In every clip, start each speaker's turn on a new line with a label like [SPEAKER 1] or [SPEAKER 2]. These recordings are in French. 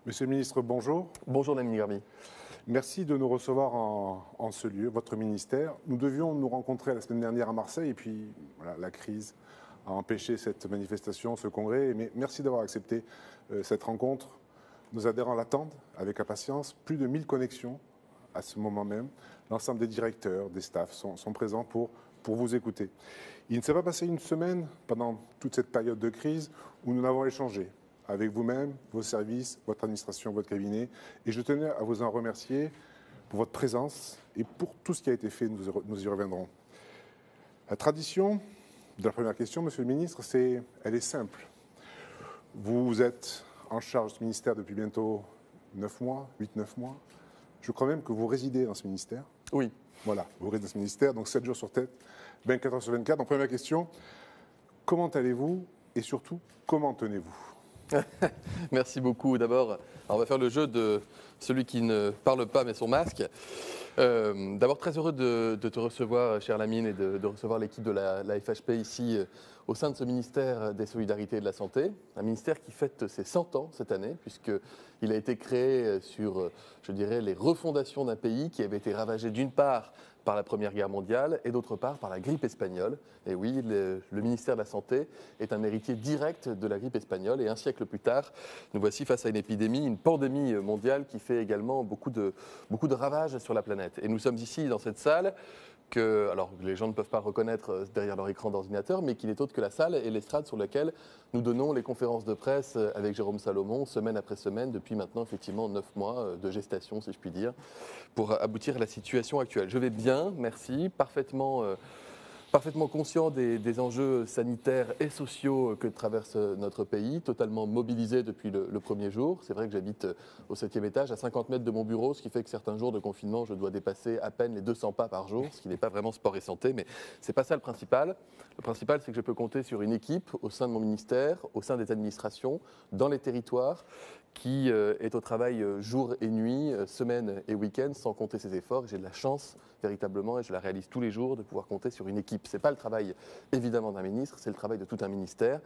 [SPEAKER 1] Monsieur le ministre, bonjour.
[SPEAKER 2] Bonjour, Damien Garbi.
[SPEAKER 1] Merci de nous recevoir en ce lieu, votre ministère. Nous devions nous rencontrer la semaine dernière à Marseille et puis voilà, la crise a empêché cette manifestation, ce congrès. Mais merci d'avoir accepté cette rencontre. Nos adhérents l'attendent avec impatience. Plus de 1000 connexions à ce moment même. L'ensemble des directeurs, des staffs sont présents pour vous écouter. Il ne s'est pas passé une semaine pendant toute cette période de crise où nous n'avons échangé avec vous-même, vos services, votre administration, votre cabinet. Et je tenais à vous en remercier pour votre présence et pour tout ce qui a été fait. Nous y reviendrons. La tradition de la première question, Monsieur le ministre, elle est simple. Vous êtes en charge de ce ministère depuis bientôt 9 mois, 8-9 mois. Je crois même que vous résidez dans ce ministère.
[SPEAKER 2] Oui.
[SPEAKER 1] Voilà, vous résidez dans ce ministère, donc 7 jours sur 7, 24 heures sur 24. Donc première question, comment allez-vous et surtout, comment tenez-vous ?
[SPEAKER 2] Merci beaucoup. D'abord, on va faire le jeu de celui qui ne parle pas mais son masque. D'abord, très heureux de te recevoir, cher Lamine, et de recevoir l'équipe de la FHP ici au sein de ce ministère des Solidarités et de la Santé. Un ministère qui fête ses 100 ans cette année, puisqu'il a été créé sur, je dirais, les refondations d'un pays qui avait été ravagé d'une part par la Première Guerre mondiale et d'autre part par la grippe espagnole. Et oui, le ministère de la Santé est un héritier direct de la grippe espagnole. Et un siècle plus tard, nous voici face à une épidémie, une pandémie mondiale qui fait également beaucoup de ravages sur la planète. Et nous sommes ici dans cette salle alors les gens ne peuvent pas reconnaître derrière leur écran d'ordinateur, mais qui n'est autre que la salle et l'estrade sur laquelle nous donnons les conférences de presse avec Jérôme Salomon, semaine après semaine, depuis maintenant effectivement 9 mois de gestation, si je puis dire, pour aboutir à la situation actuelle. Je vais bien, merci, parfaitement conscient des enjeux sanitaires et sociaux que traverse notre pays, totalement mobilisé depuis le premier jour. C'est vrai que j'habite au 7e étage, à 50 mètres de mon bureau, ce qui fait que certains jours de confinement, je dois dépasser à peine les 200 pas par jour, ce qui n'est pas vraiment sport et santé, mais ce n'est pas ça le principal. Le principal, c'est que je peux compter sur une équipe au sein de mon ministère, au sein des administrations, dans les territoires, qui est au travail jour et nuit, semaine et week-end, sans compter ses efforts. J'ai de la chance, véritablement, et je la réalise tous les jours, de pouvoir compter sur une équipe. Ce n'est pas le travail, évidemment, d'un ministre, c'est le travail de tout un ministère.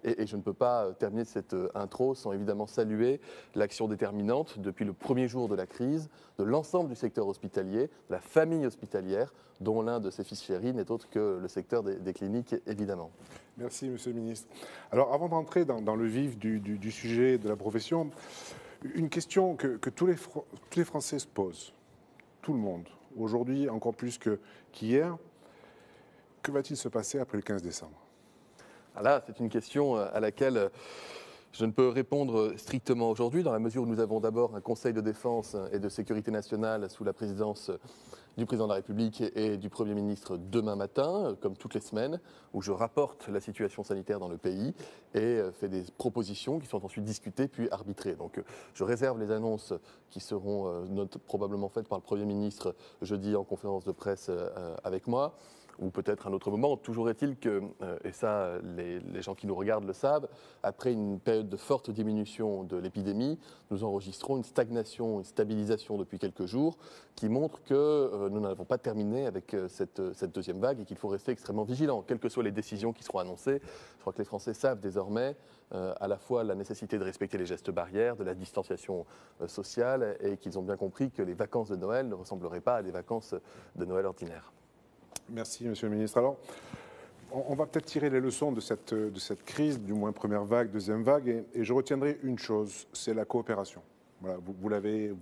[SPEAKER 2] Et je ne peux pas terminer cette intro sans évidemment saluer l'action déterminante, depuis le premier jour de la crise, de l'ensemble du secteur hospitalier, de la famille hospitalière, dont l'un de ses fils chéris n'est autre que le secteur des cliniques, évidemment.
[SPEAKER 1] Merci, Monsieur le ministre. Alors, avant d'entrer dans le vif du sujet de la profession, une question que tous les Français se posent, tout le monde, aujourd'hui encore plus qu'hier, que va-t-il se passer après le 15 décembre ?
[SPEAKER 2] Là, c'est une question à laquelle je ne peux répondre strictement aujourd'hui, dans la mesure où nous avons d'abord un Conseil de défense et de sécurité nationale sous la présidence du Président de la République et du Premier ministre demain matin, comme toutes les semaines, où je rapporte la situation sanitaire dans le pays et fais des propositions qui sont ensuite discutées puis arbitrées. Donc je réserve les annonces qui seront probablement faites par le Premier ministre jeudi en conférence de presse avec moi, ou peut-être un autre moment. Toujours est-il que, et ça les gens qui nous regardent le savent, après une période de forte diminution de l'épidémie, nous enregistrons une stagnation, une stabilisation depuis quelques jours qui montre que nous n'avons pas terminé avec cette deuxième vague et qu'il faut rester extrêmement vigilant, quelles que soient les décisions qui seront annoncées. Je crois que les Français savent désormais à la fois la nécessité de respecter les gestes barrières, de la distanciation sociale, et qu'ils ont bien compris que les vacances de Noël ne ressembleraient pas à des vacances de Noël ordinaires.
[SPEAKER 1] Merci, Monsieur le ministre. Alors, on va peut-être tirer les leçons de cette crise, du moins première vague, deuxième vague, et je retiendrai une chose, c'est la coopération. Voilà, vous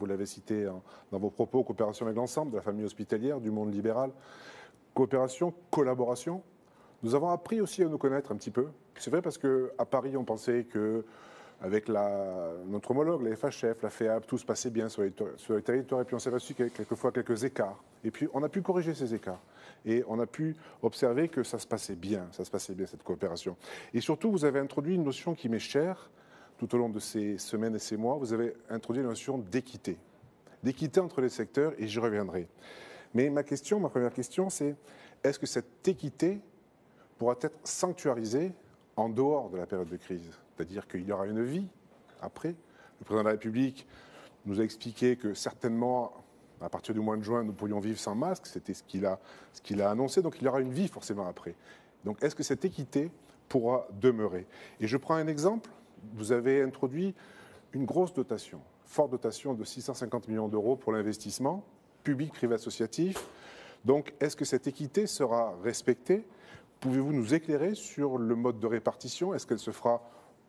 [SPEAKER 1] l'avez cité dans vos propos, coopération avec l'ensemble de la famille hospitalière, du monde libéral, coopération, collaboration. Nous avons appris aussi à nous connaître un petit peu. C'est vrai parce qu'à Paris, on pensait que avec notre homologue, la FHF, la FEAP, tout se passait bien sur les territoires. Et puis on s'est reçu quelquefois quelques écarts. Et puis on a pu corriger ces écarts. Et on a pu observer que ça se passait bien cette coopération. Et surtout, vous avez introduit une notion qui m'est chère tout au long de ces semaines et ces mois. Vous avez introduit la notion d'équité. D'équité entre les secteurs, et j'y reviendrai. Mais ma première question, c'est est-ce que cette équité pourra être sanctuarisée en dehors de la période de crise? C'est-à-dire qu'il y aura une vie après. Le président de la République nous a expliqué que certainement, à partir du mois de juin, nous pourrions vivre sans masque. C'était ce qu'il a annoncé. Donc il y aura une vie forcément après. Donc est-ce que cette équité pourra demeurer? Et je prends un exemple. Vous avez introduit une grosse dotation, forte dotation de 650 millions d'euros pour l'investissement public, privé, associatif. Donc, est-ce que cette équité sera respectée? Pouvez-vous nous éclairer sur le mode de répartition? Est-ce qu'elle se fera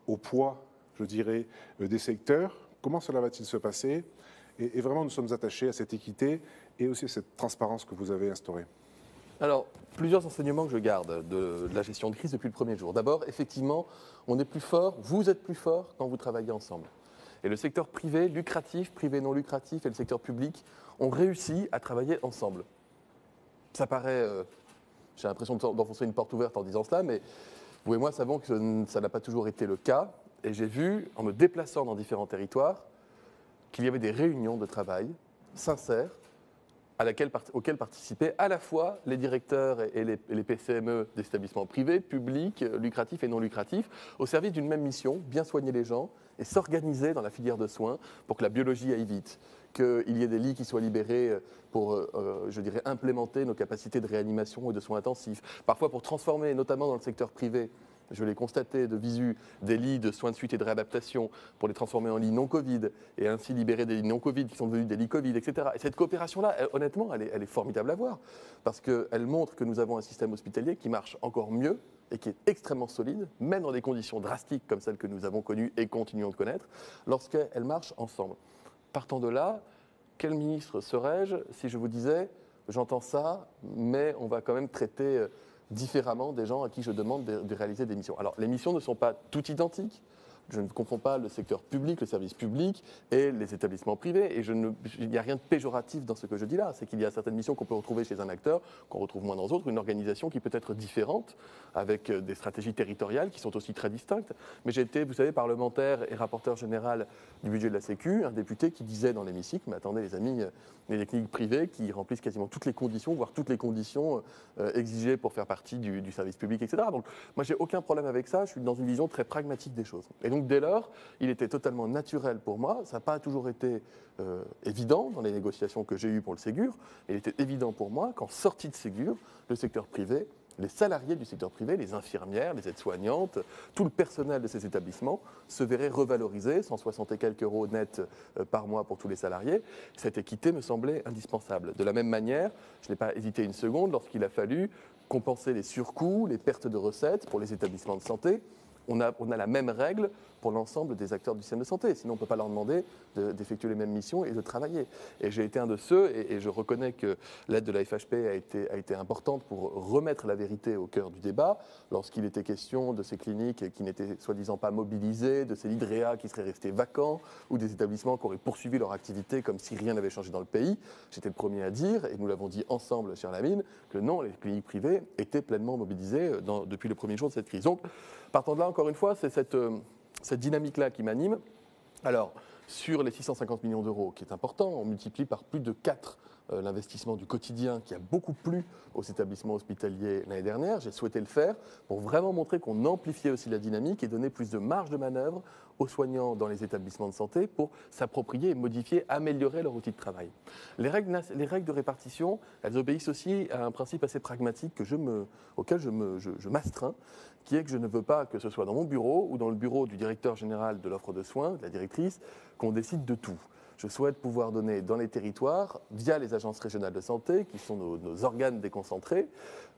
[SPEAKER 1] au poids, je dirais, des secteurs? Comment cela va-t-il se passer? Et vraiment, nous sommes attachés à cette équité et aussi à cette transparence que vous avez instaurée.
[SPEAKER 2] Alors, plusieurs enseignements que je garde de la gestion de crise depuis le premier jour. D'abord, effectivement, on est plus fort, vous êtes plus fort quand vous travaillez ensemble. Et le secteur privé, lucratif, privé non lucratif et le secteur public ont réussi à travailler ensemble. Ça paraît, j'ai l'impression d'enfoncer une porte ouverte en disant cela, mais vous et moi savons que ça n'a pas toujours été le cas. Et j'ai vu, en me déplaçant dans différents territoires, qu'il y avait des réunions de travail sincères auxquelles participaient à la fois les directeurs et les PCME des établissements privés, publics, lucratifs et non lucratifs, au service d'une même mission, bien soigner les gens et s'organiser dans la filière de soins pour que la biologie aille vite, qu'il y ait des lits qui soient libérés pour, je dirais, implémenter nos capacités de réanimation et de soins intensifs, parfois pour transformer, notamment dans le secteur privé, je l'ai constaté de visu, des lits de soins de suite et de réadaptation pour les transformer en lits non-Covid et ainsi libérer des lits non-Covid qui sont devenus des lits Covid, etc. Et cette coopération-là, honnêtement, elle est formidable à voir parce qu'elle montre que nous avons un système hospitalier qui marche encore mieux et qui est extrêmement solide, même dans des conditions drastiques comme celles que nous avons connues et continuons de connaître, lorsqu'elle marche ensemble. Partant de là, quel ministre serais-je si je vous disais « j'entends ça, mais on va quand même traiter différemment des gens à qui je demande de réaliser des missions ». Alors, les missions ne sont pas toutes identiques. Je ne confonds pas le secteur public, le service public et les établissements privés. Et il n'y a rien de péjoratif dans ce que je dis là. C'est qu'il y a certaines missions qu'on peut retrouver chez un acteur, qu'on retrouve moins dans d'autres, une organisation qui peut être différente, avec des stratégies territoriales qui sont aussi très distinctes. Mais j'ai été, vous savez, parlementaire et rapporteur général du budget de la Sécu, un député qui disait dans l'hémicycle, mais attendez les amis, il y a des cliniques privées qui remplissent quasiment toutes les conditions, voire toutes les conditions exigées pour faire partie du service public, etc. Donc moi, j'ai aucun problème avec ça. Je suis dans une vision très pragmatique des choses. Et donc, dès lors, il était totalement naturel pour moi, ça n'a pas toujours été évident dans les négociations que j'ai eues pour le Ségur, il était évident pour moi qu'en sortie de Ségur, le secteur privé, les salariés du secteur privé, les infirmières, les aides-soignantes, tout le personnel de ces établissements se verraient revalorisés, 160 et quelques euros net par mois pour tous les salariés. Cette équité me semblait indispensable. De la même manière, je n'ai pas hésité une seconde lorsqu'il a fallu compenser les surcoûts, les pertes de recettes pour les établissements de santé. On a la même règle pour l'ensemble des acteurs du système de santé. Sinon, on ne peut pas leur demander d'effectuer les mêmes missions et de travailler. Et j'ai été un de ceux, et je reconnais que l'aide de la FHP a été importante pour remettre la vérité au cœur du débat, lorsqu'il était question de ces cliniques qui n'étaient soi-disant pas mobilisées, de ces lits de réa qui seraient restés vacants, ou des établissements qui auraient poursuivi leur activité comme si rien n'avait changé dans le pays. J'étais le premier à dire, et nous l'avons dit ensemble, cher Lamine, que non, les cliniques privées étaient pleinement mobilisées depuis le premier jour de cette crise. Donc, partant de là, encore une fois, c'est cette dynamique-là qui m'anime. Alors, sur les 650 millions d'euros, qui est important, on multiplie par plus de 4 l'investissement du quotidien qui a beaucoup plu aux établissements hospitaliers l'année dernière. J'ai souhaité le faire pour vraiment montrer qu'on amplifiait aussi la dynamique et donner plus de marge de manœuvre aux soignants dans les établissements de santé pour s'approprier, modifier, améliorer leur outil de travail. Les règles de répartition, elles obéissent aussi à un principe assez pragmatique auquel je m'astreins, qui est que je ne veux pas que ce soit dans mon bureau ou dans le bureau du directeur général de l'offre de soins, de la directrice, qu'on décide de tout. Je souhaite pouvoir donner dans les territoires, via les agences régionales de santé, qui sont nos organes déconcentrés,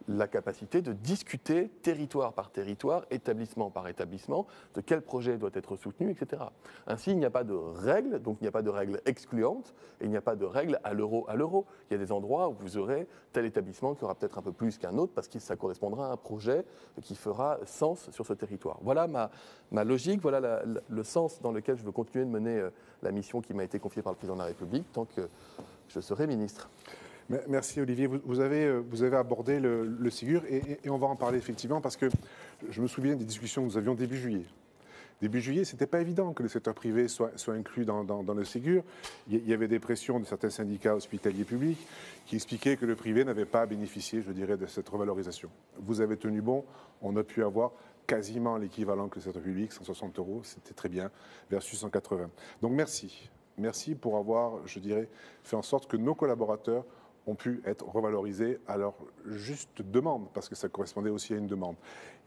[SPEAKER 2] la capacité de discuter territoire par territoire, établissement par établissement, de quel projet doit être soutenu, etc. Ainsi, il n'y a pas de règles, donc il n'y a pas de règles excluantes, et il n'y a pas de règles à l'euro à l'euro. Il y a des endroits où vous aurez tel établissement qui aura peut-être un peu plus qu'un autre, parce que ça correspondra à un projet qui fera sens sur ce territoire. Voilà ma logique, voilà le sens dans lequel je veux continuer de mener la mission qui m'a été confiée par le Président de la République tant que je serai ministre.
[SPEAKER 1] Merci Olivier. Vous avez abordé le Ségur et on va en parler effectivement parce que je me souviens des discussions que nous avions début juillet. Début juillet, ce n'était pas évident que le secteur privé soit inclus dans le Ségur. Il y avait des pressions de certains syndicats hospitaliers publics qui expliquaient que le privé n'avait pas bénéficié, je dirais, de cette revalorisation. Vous avez tenu bon, on a pu avoir quasiment l'équivalent que le secteur public, 160 euros, c'était très bien, versus 180. Donc merci. Merci pour avoir, je dirais, fait en sorte que nos collaborateurs ont pu être revalorisés à leur juste demande, parce que ça correspondait aussi à une demande.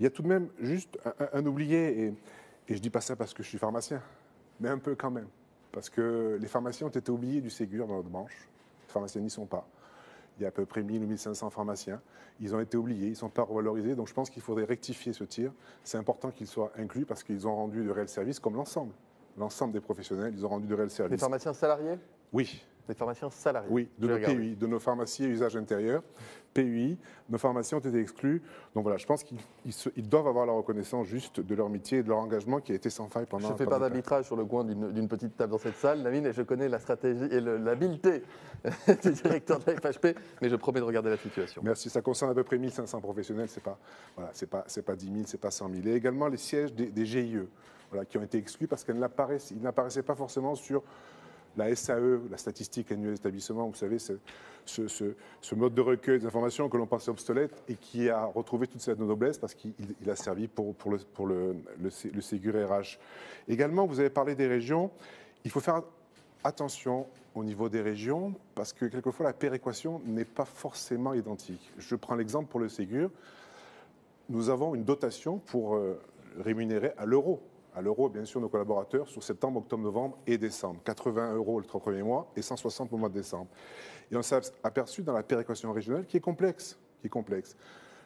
[SPEAKER 1] Il y a tout de même juste un oublié, et je ne dis pas ça parce que je suis pharmacien, mais un peu quand même. Parce que les pharmaciens ont été oubliés du Ségur dans notre branche. Les pharmaciens n'y sont pas. Il y a à peu près 1000 ou 1500 pharmaciens. Ils ont été oubliés, ils ne sont pas revalorisés. Donc je pense qu'il faudrait rectifier ce tir. C'est important qu'ils soient inclus parce qu'ils ont rendu de réels services, comme l'ensemble. L'ensemble des professionnels, ils ont rendu de réels services.
[SPEAKER 2] Les pharmaciens salariés?
[SPEAKER 1] Oui.
[SPEAKER 2] Les pharmaciens salariés?
[SPEAKER 1] Oui, de nos PUI, de nos pharmacies à usage intérieur. PUI, nos pharmaciens ont été exclus. Donc voilà, je pense qu'ils doivent avoir la reconnaissance juste de leur métier et de leur engagement qui a été sans faille pendant.
[SPEAKER 2] Je ne fais pas d'arbitrage sur le coin d'une petite table dans cette salle, Lamine, et je connais la stratégie et l'habileté du directeur de la FHP, mais je promets de regarder la situation.
[SPEAKER 1] Merci, ça concerne à peu près 1500 professionnels, c'est pas 10 000, c'est pas 100 000. Et également les sièges des GIE, voilà, qui ont été exclus parce qu'ils n'apparaissaient pas forcément sur la SAE, la statistique annuelle d'établissement, vous savez, ce mode de recueil des informations que l'on pensait obsolète et qui a retrouvé toute cette noblesse parce qu'il a servi pour le Ségur RH. Également, vous avez parlé des régions. Il faut faire attention au niveau des régions parce que quelquefois la péréquation n'est pas forcément identique. Je prends l'exemple pour le Ségur. Nous avons une dotation pour rémunérer à l'euro. À l'euro, bien sûr, nos collaborateurs sur septembre, octobre, novembre et décembre. 80 € le 3 premiers mois et 160 pour le mois de décembre. Et on s'est aperçu dans la péréquation régionale qui est complexe,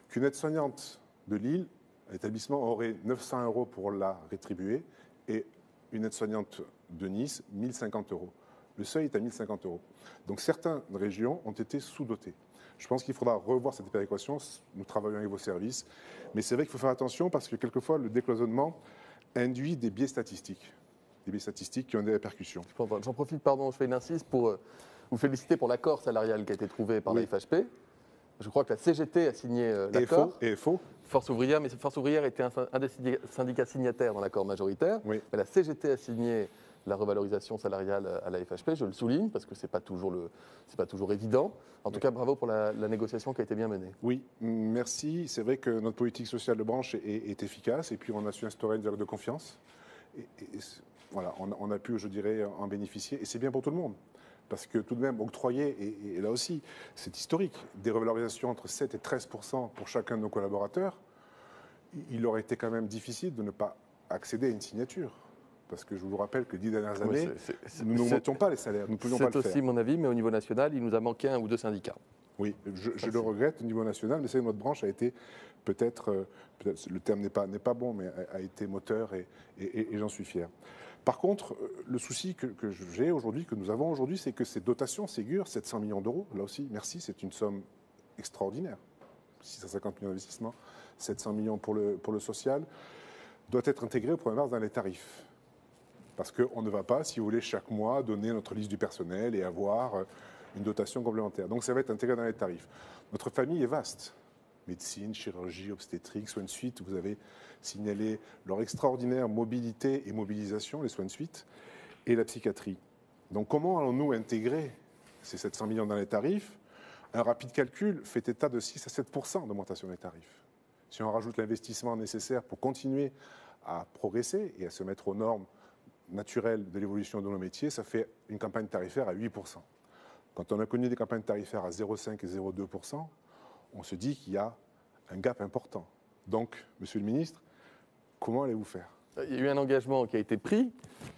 [SPEAKER 1] qu'une aide-soignante de Lille, l'établissement aurait 900 € pour la rétribuer et une aide-soignante de Nice, 1050 €. Le seuil est à 1050 €. Donc certaines régions ont été sous-dotées. Je pense qu'il faudra revoir cette péréquation. Nous travaillons avec vos services. Mais c'est vrai qu'il faut faire attention parce que quelquefois, le décloisonnement induit des biais statistiques qui ont des répercussions.
[SPEAKER 2] J'en profite, pardon, je fais une insiste pour vous féliciter pour l'accord salarial qui a été trouvé par la FHP. Je crois que la CGT a signé l'accord.
[SPEAKER 1] Et FO.
[SPEAKER 2] Force ouvrière, mais Force ouvrière était un des syndicats signataires dans l'accord majoritaire.
[SPEAKER 1] Oui.
[SPEAKER 2] Mais la CGT a signé la revalorisation salariale à la FHP, je le souligne, parce que ce n'est pas toujours évident. En tout cas, bravo pour la négociation qui a été bien menée.
[SPEAKER 1] Oui, merci. C'est vrai que notre politique sociale de branche est efficace et puis on a su instaurer une dialogue de confiance. Voilà, on a pu, je dirais, en bénéficier et c'est bien pour tout le monde. Parce que tout de même, octroyer, et là aussi, c'est historique, des revalorisations entre 7 et 13% pour chacun de nos collaborateurs, il aurait été quand même difficile de ne pas accéder à une signature. Parce que je vous rappelle que les 10 dernières années, nous ne montions pas les salaires, nous ne pouvions pas le faire.
[SPEAKER 2] C'est aussi mon avis, mais au niveau national, il nous a manqué 1 ou 2 syndicats.
[SPEAKER 1] Oui, je le regrette au niveau national, mais c'est notre branche a été peut-être le terme n'est pas bon, mais a été moteur et j'en suis fier. Par contre, le souci que j'ai aujourd'hui, que nous avons aujourd'hui, c'est que ces dotations Ségur, 700 millions d'euros, là aussi, merci, c'est une somme extraordinaire. 650 millions d'investissements, 700 millions pour le social, doit être intégré au 1er mars dans les tarifs. Parce qu'on ne va pas, si vous voulez, chaque mois donner notre liste du personnel et avoir une dotation complémentaire. Donc ça va être intégré dans les tarifs. Notre famille est vaste. Médecine, chirurgie, obstétrique, soins de suite. Vous avez signalé leur extraordinaire mobilité et mobilisation, les soins de suite, et la psychiatrie. Donc comment allons-nous intégrer ces 700 millions dans les tarifs? Un rapide calcul fait état de 6 à 7% d'augmentation des tarifs. Si on rajoute l'investissement nécessaire pour continuer à progresser et à se mettre aux normes naturelles de l'évolution de nos métiers, ça fait une campagne tarifaire à 8%. Quand on a connu des campagnes tarifaires à 0,5 et 0,2%, on se dit qu'il y a un gap important. Donc, Monsieur le Ministre, comment allez-vous faire?
[SPEAKER 2] Il y a eu un engagement qui a été pris,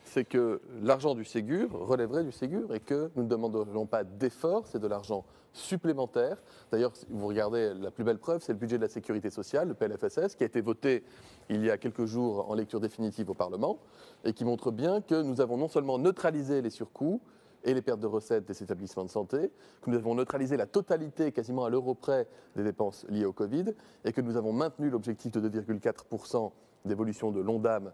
[SPEAKER 2] c'est que l'argent du Ségur relèverait du Ségur et que nous ne demanderons pas d'efforts, c'est de l'argent supplémentaire. D'ailleurs, si vous regardez, la plus belle preuve, c'est le budget de la sécurité sociale, le PLFSS, qui a été voté il y a quelques jours en lecture définitive au Parlement et qui montre bien que nous avons non seulement neutralisé les surcoûts et les pertes de recettes des établissements de santé, que nous avons neutralisé la totalité, quasiment à l'euro près, des dépenses liées au Covid et que nous avons maintenu l'objectif de 2,4% d'évolution de l'ONDAM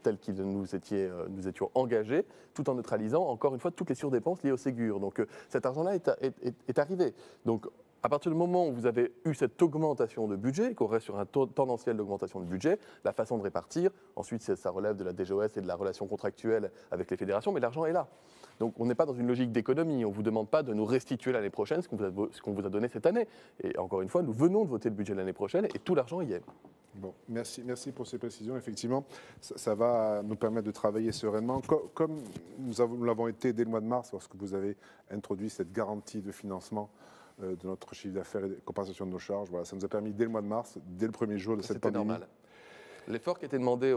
[SPEAKER 2] tel qu'il nous étions engagés, tout en neutralisant, encore une fois, toutes les surdépenses liées au Ségur. Donc cet argent-là est arrivé. Donc à partir du moment où vous avez eu cette augmentation de budget, qu'on reste sur un tendanciel d'augmentation de budget, la façon de répartir, ensuite ça relève de la DGOS et de la relation contractuelle avec les fédérations, mais l'argent est là. Donc on n'est pas dans une logique d'économie, on ne vous demande pas de nous restituer l'année prochaine ce qu'on vous a donné cette année. Et encore une fois, nous venons de voter le budget l'année prochaine et tout l'argent y est.
[SPEAKER 1] Bon, merci pour ces précisions. Effectivement, ça va nous permettre de travailler sereinement, comme nous l'avons été dès le mois de mars, lorsque vous avez introduit cette garantie de financement de notre chiffre d'affaires et de compensation de nos charges. Voilà, ça nous a permis dès le mois de mars, dès le premier jour de cette pandémie.
[SPEAKER 2] C'était normal. L'effort qui était demandé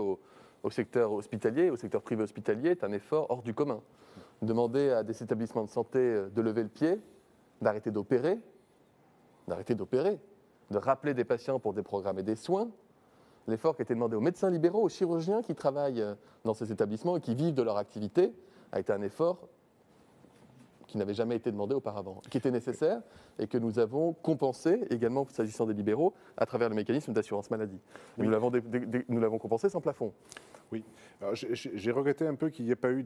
[SPEAKER 2] au secteur hospitalier, au secteur privé hospitalier, est un effort hors du commun. Demander à des établissements de santé de lever le pied, d'arrêter d'opérer, de rappeler des patients pour déprogrammer des soins. L'effort qui a été demandé aux médecins libéraux, aux chirurgiens qui travaillent dans ces établissements et qui vivent de leur activité, a été un effort qui n'avait jamais été demandé auparavant, qui était nécessaire et que nous avons compensé également, s'agissant des libéraux, à travers le mécanisme d'assurance maladie.
[SPEAKER 1] Oui.
[SPEAKER 2] Nous l'avons compensé sans plafond.
[SPEAKER 1] Oui. Alors, j'ai regretté un peu qu'il n'y ait pas eu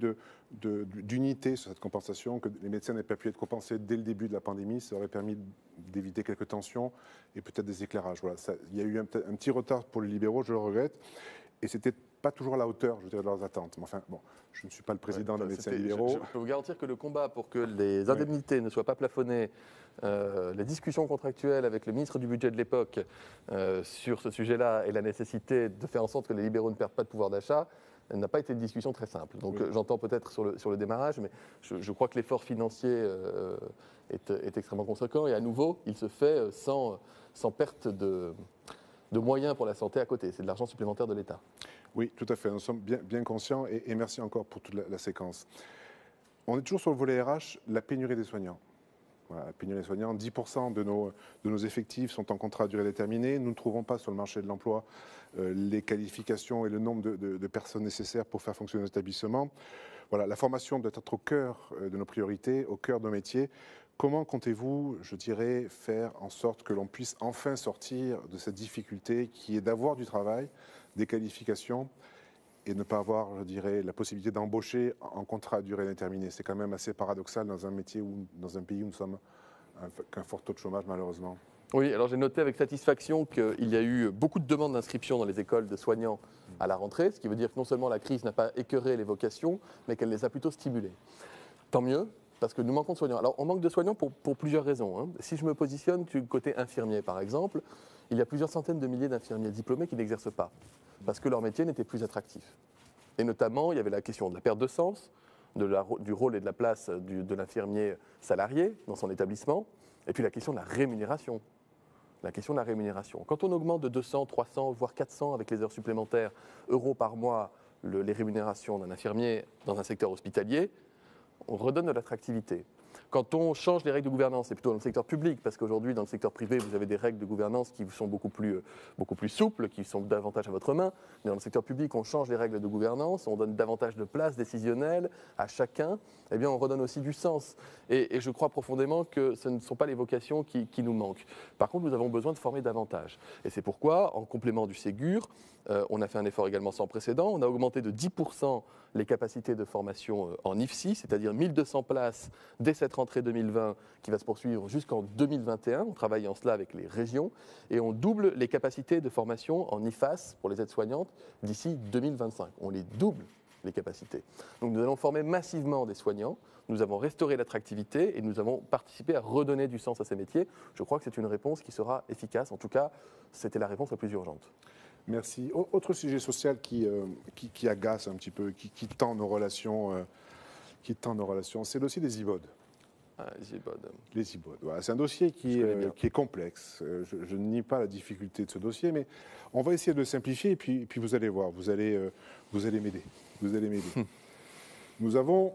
[SPEAKER 1] d'unité sur cette compensation, que les médecins n'aient pas pu être compensés dès le début de la pandémie. Ça aurait permis d'éviter quelques tensions et peut-être des éclairages. Voilà. Il y a eu un petit retard pour les libéraux, je le regrette. Et c'était pas toujours à la hauteur, je dirais, de leurs attentes. Mais enfin, bon, je ne suis pas le président des médecins libéraux.
[SPEAKER 2] Je peux vous garantir que le combat pour que les indemnités ne soient pas plafonnées, les discussions contractuelles avec le ministre du Budget de l'époque sur ce sujet-là et la nécessité de faire en sorte que les libéraux ne perdent pas de pouvoir d'achat, n'a pas été une discussion très simple. Donc j'entends peut-être sur le démarrage, mais je crois que l'effort financier est extrêmement conséquent. Et à nouveau, il se fait sans perte de moyens pour la santé à côté. C'est de l'argent supplémentaire de l'État.
[SPEAKER 1] Oui, tout à fait. Nous sommes bien conscients et merci encore pour toute la séquence. On est toujours sur le volet RH, la pénurie des soignants. Voilà, la pénurie des soignants, 10% de nos effectifs sont en contrat à durée déterminée. Nous ne trouvons pas sur le marché de l'emploi les qualifications et le nombre de personnes nécessaires pour faire fonctionner nos établissements. Voilà, la formation doit être au cœur de nos priorités, au cœur de nos métiers. Comment comptez-vous, je dirais, faire en sorte que l'on puisse enfin sortir de cette difficulté qui est d'avoir du travail, des qualifications et ne pas avoir, je dirais, la possibilité d'embaucher en contrat à durée déterminée? C'est quand même assez paradoxal dans un métier ou dans un pays où nous sommes qu'un fort taux de chômage, malheureusement.
[SPEAKER 2] Oui, alors j'ai noté avec satisfaction qu'il y a eu beaucoup de demandes d'inscription dans les écoles de soignants à la rentrée, ce qui veut dire que non seulement la crise n'a pas écœuré les vocations, mais qu'elle les a plutôt stimulées. Tant mieux, parce que nous manquons de soignants. Alors on manque de soignants pour plusieurs raisons, hein. Si je me positionne du côté infirmier, par exemple, il y a plusieurs centaines de milliers d'infirmiers diplômés qui n'exercent pas, parce que leur métier n'était plus attractif. Et notamment, il y avait la question de la perte de sens, du rôle et de la place de l'infirmier salarié dans son établissement, et puis la question de la rémunération. Quand on augmente de 200, 300, voire 400 avec les heures supplémentaires euros par mois les rémunérations d'un infirmier dans un secteur hospitalier, on redonne de l'attractivité. Quand on change les règles de gouvernance, c'est plutôt dans le secteur public, parce qu'aujourd'hui, dans le secteur privé, vous avez des règles de gouvernance qui sont beaucoup plus souples, qui sont davantage à votre main. Mais dans le secteur public, on change les règles de gouvernance, on donne davantage de place décisionnelle à chacun, eh bien, on redonne aussi du sens. Et je crois profondément que ce ne sont pas les vocations qui nous manquent. Par contre, nous avons besoin de former davantage. Et c'est pourquoi, en complément du Ségur, on a fait un effort également sans précédent. On a augmenté de 10% les capacités de formation en IFSI, c'est-à-dire 1200 places dès cette rentrée 2020 qui va se poursuivre jusqu'en 2021. On travaille en cela avec les régions et on double les capacités de formation en IFAS pour les aides-soignantes d'ici 2025. On les double, les capacités. Donc nous allons former massivement des soignants, nous avons restauré l'attractivité et nous avons participé à redonner du sens à ces métiers. Je crois que c'est une réponse qui sera efficace. En tout cas, c'était la réponse la plus urgente.
[SPEAKER 1] Merci. Autre sujet social qui agace un petit peu, qui tend nos relations, c'est le dossier des IBOD. Les IBOD. Voilà. C'est un dossier qui est complexe. Je ne nie pas la difficulté de ce dossier, mais on va essayer de le simplifier et puis vous allez voir, vous allez m'aider. Nous avons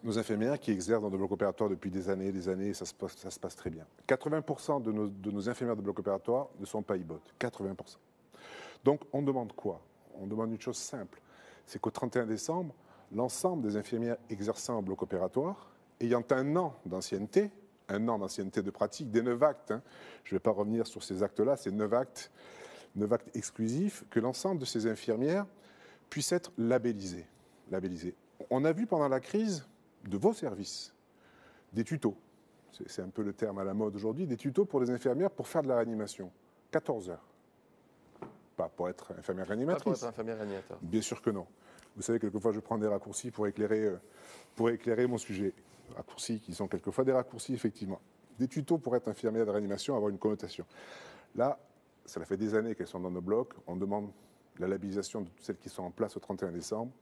[SPEAKER 1] nos infirmières qui exercent dans de blocs opératoires depuis des années, et ça se passe très bien. 80% de nos infirmières de blocs opératoires ne sont pas IBOD. 80%. Donc, on demande quoi? On demande une chose simple. C'est qu'au 31 décembre, l'ensemble des infirmières exerçant en bloc opératoire, ayant un an d'ancienneté de pratique, des 9 actes, hein, je ne vais pas revenir sur ces actes-là, c'est 9 actes exclusifs, que l'ensemble de ces infirmières puissent être labellisées. On a vu pendant la crise de vos services des tutos, c'est un peu le terme à la mode aujourd'hui, des tutos pour les infirmières pour faire de la réanimation. 14 heures. Pas pour être infirmière réanimatrice.
[SPEAKER 2] Pas pour être infirmière réanimateur.
[SPEAKER 1] Bien sûr que non. Vous savez, quelquefois, je prends des raccourcis pour éclairer mon sujet. Raccourcis qui sont quelquefois des raccourcis, effectivement. Des tutos pour être infirmière de réanimation, avoir une connotation. Là, ça fait des années qu'elles sont dans nos blocs. On demande la labellisation de toutes celles qui sont en place au 31 décembre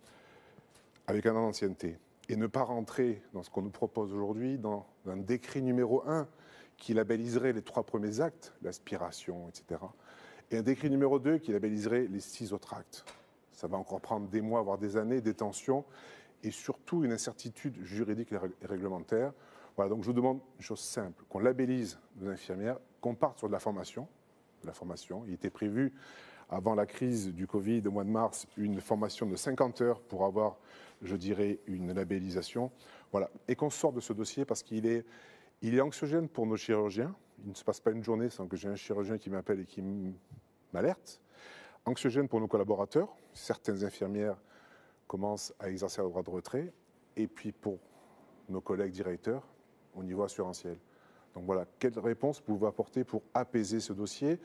[SPEAKER 1] avec un an d'ancienneté. Et ne pas rentrer dans ce qu'on nous propose aujourd'hui, dans un décret numéro 1 qui labelliserait les 3 premiers actes, l'aspiration, etc., et un décret numéro 2 qui labelliserait les 6 autres actes. Ça va encore prendre des mois, voire des années, des tensions et surtout une incertitude juridique et réglementaire. Voilà, donc je vous demande une chose simple, qu'on labellise nos infirmières, qu'on parte sur de la formation. Il était prévu, avant la crise du Covid au mois de mars, une formation de 50 heures pour avoir, je dirais, une labellisation. Voilà, et qu'on sorte de ce dossier parce qu'il est anxiogène pour nos chirurgiens. Il ne se passe pas une journée sans que j'ai un chirurgien qui m'appelle et qui m'alerte. Anxiogène pour nos collaborateurs. Certaines infirmières commencent à exercer leur droit de retrait. Et puis pour nos collègues directeurs au niveau assurantiel. Donc voilà, quelle réponse pouvez-vous apporter pour apaiser ce dossier?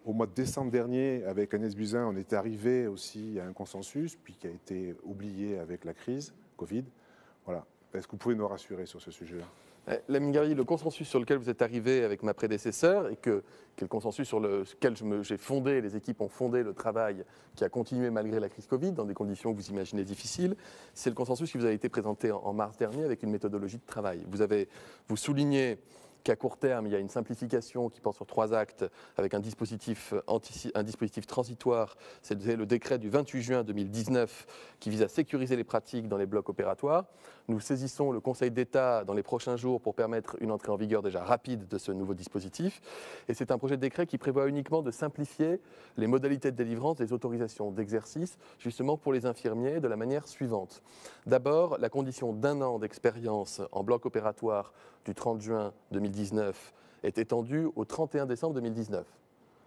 [SPEAKER 1] Au mois de décembre dernier, avec Agnès Buzyn, on était arrivé aussi à un consensus, puis qui a été oublié avec la crise Covid. Voilà. Est-ce que vous pouvez nous rassurer sur ce sujet-là?
[SPEAKER 2] Lamine Gary, le consensus sur lequel vous êtes arrivé avec ma prédécesseur et qui est le consensus sur lequel j'ai fondé, les équipes ont fondé le travail qui a continué malgré la crise Covid dans des conditions que vous imaginez difficiles, c'est le consensus qui vous a été présenté en mars dernier avec une méthodologie de travail. Vous soulignez qu'à court terme, il y a une simplification qui porte sur 3 actes avec un dispositif transitoire. C'est le décret du 28 juin 2019 qui vise à sécuriser les pratiques dans les blocs opératoires. Nous saisissons le Conseil d'État dans les prochains jours pour permettre une entrée en vigueur déjà rapide de ce nouveau dispositif. Et c'est un projet de décret qui prévoit uniquement de simplifier les modalités de délivrance des autorisations d'exercice, justement pour les infirmiers, de la manière suivante. D'abord, la condition d'1 an d'expérience en bloc opératoire du 30 juin 2019 est étendue au 31 décembre 2019.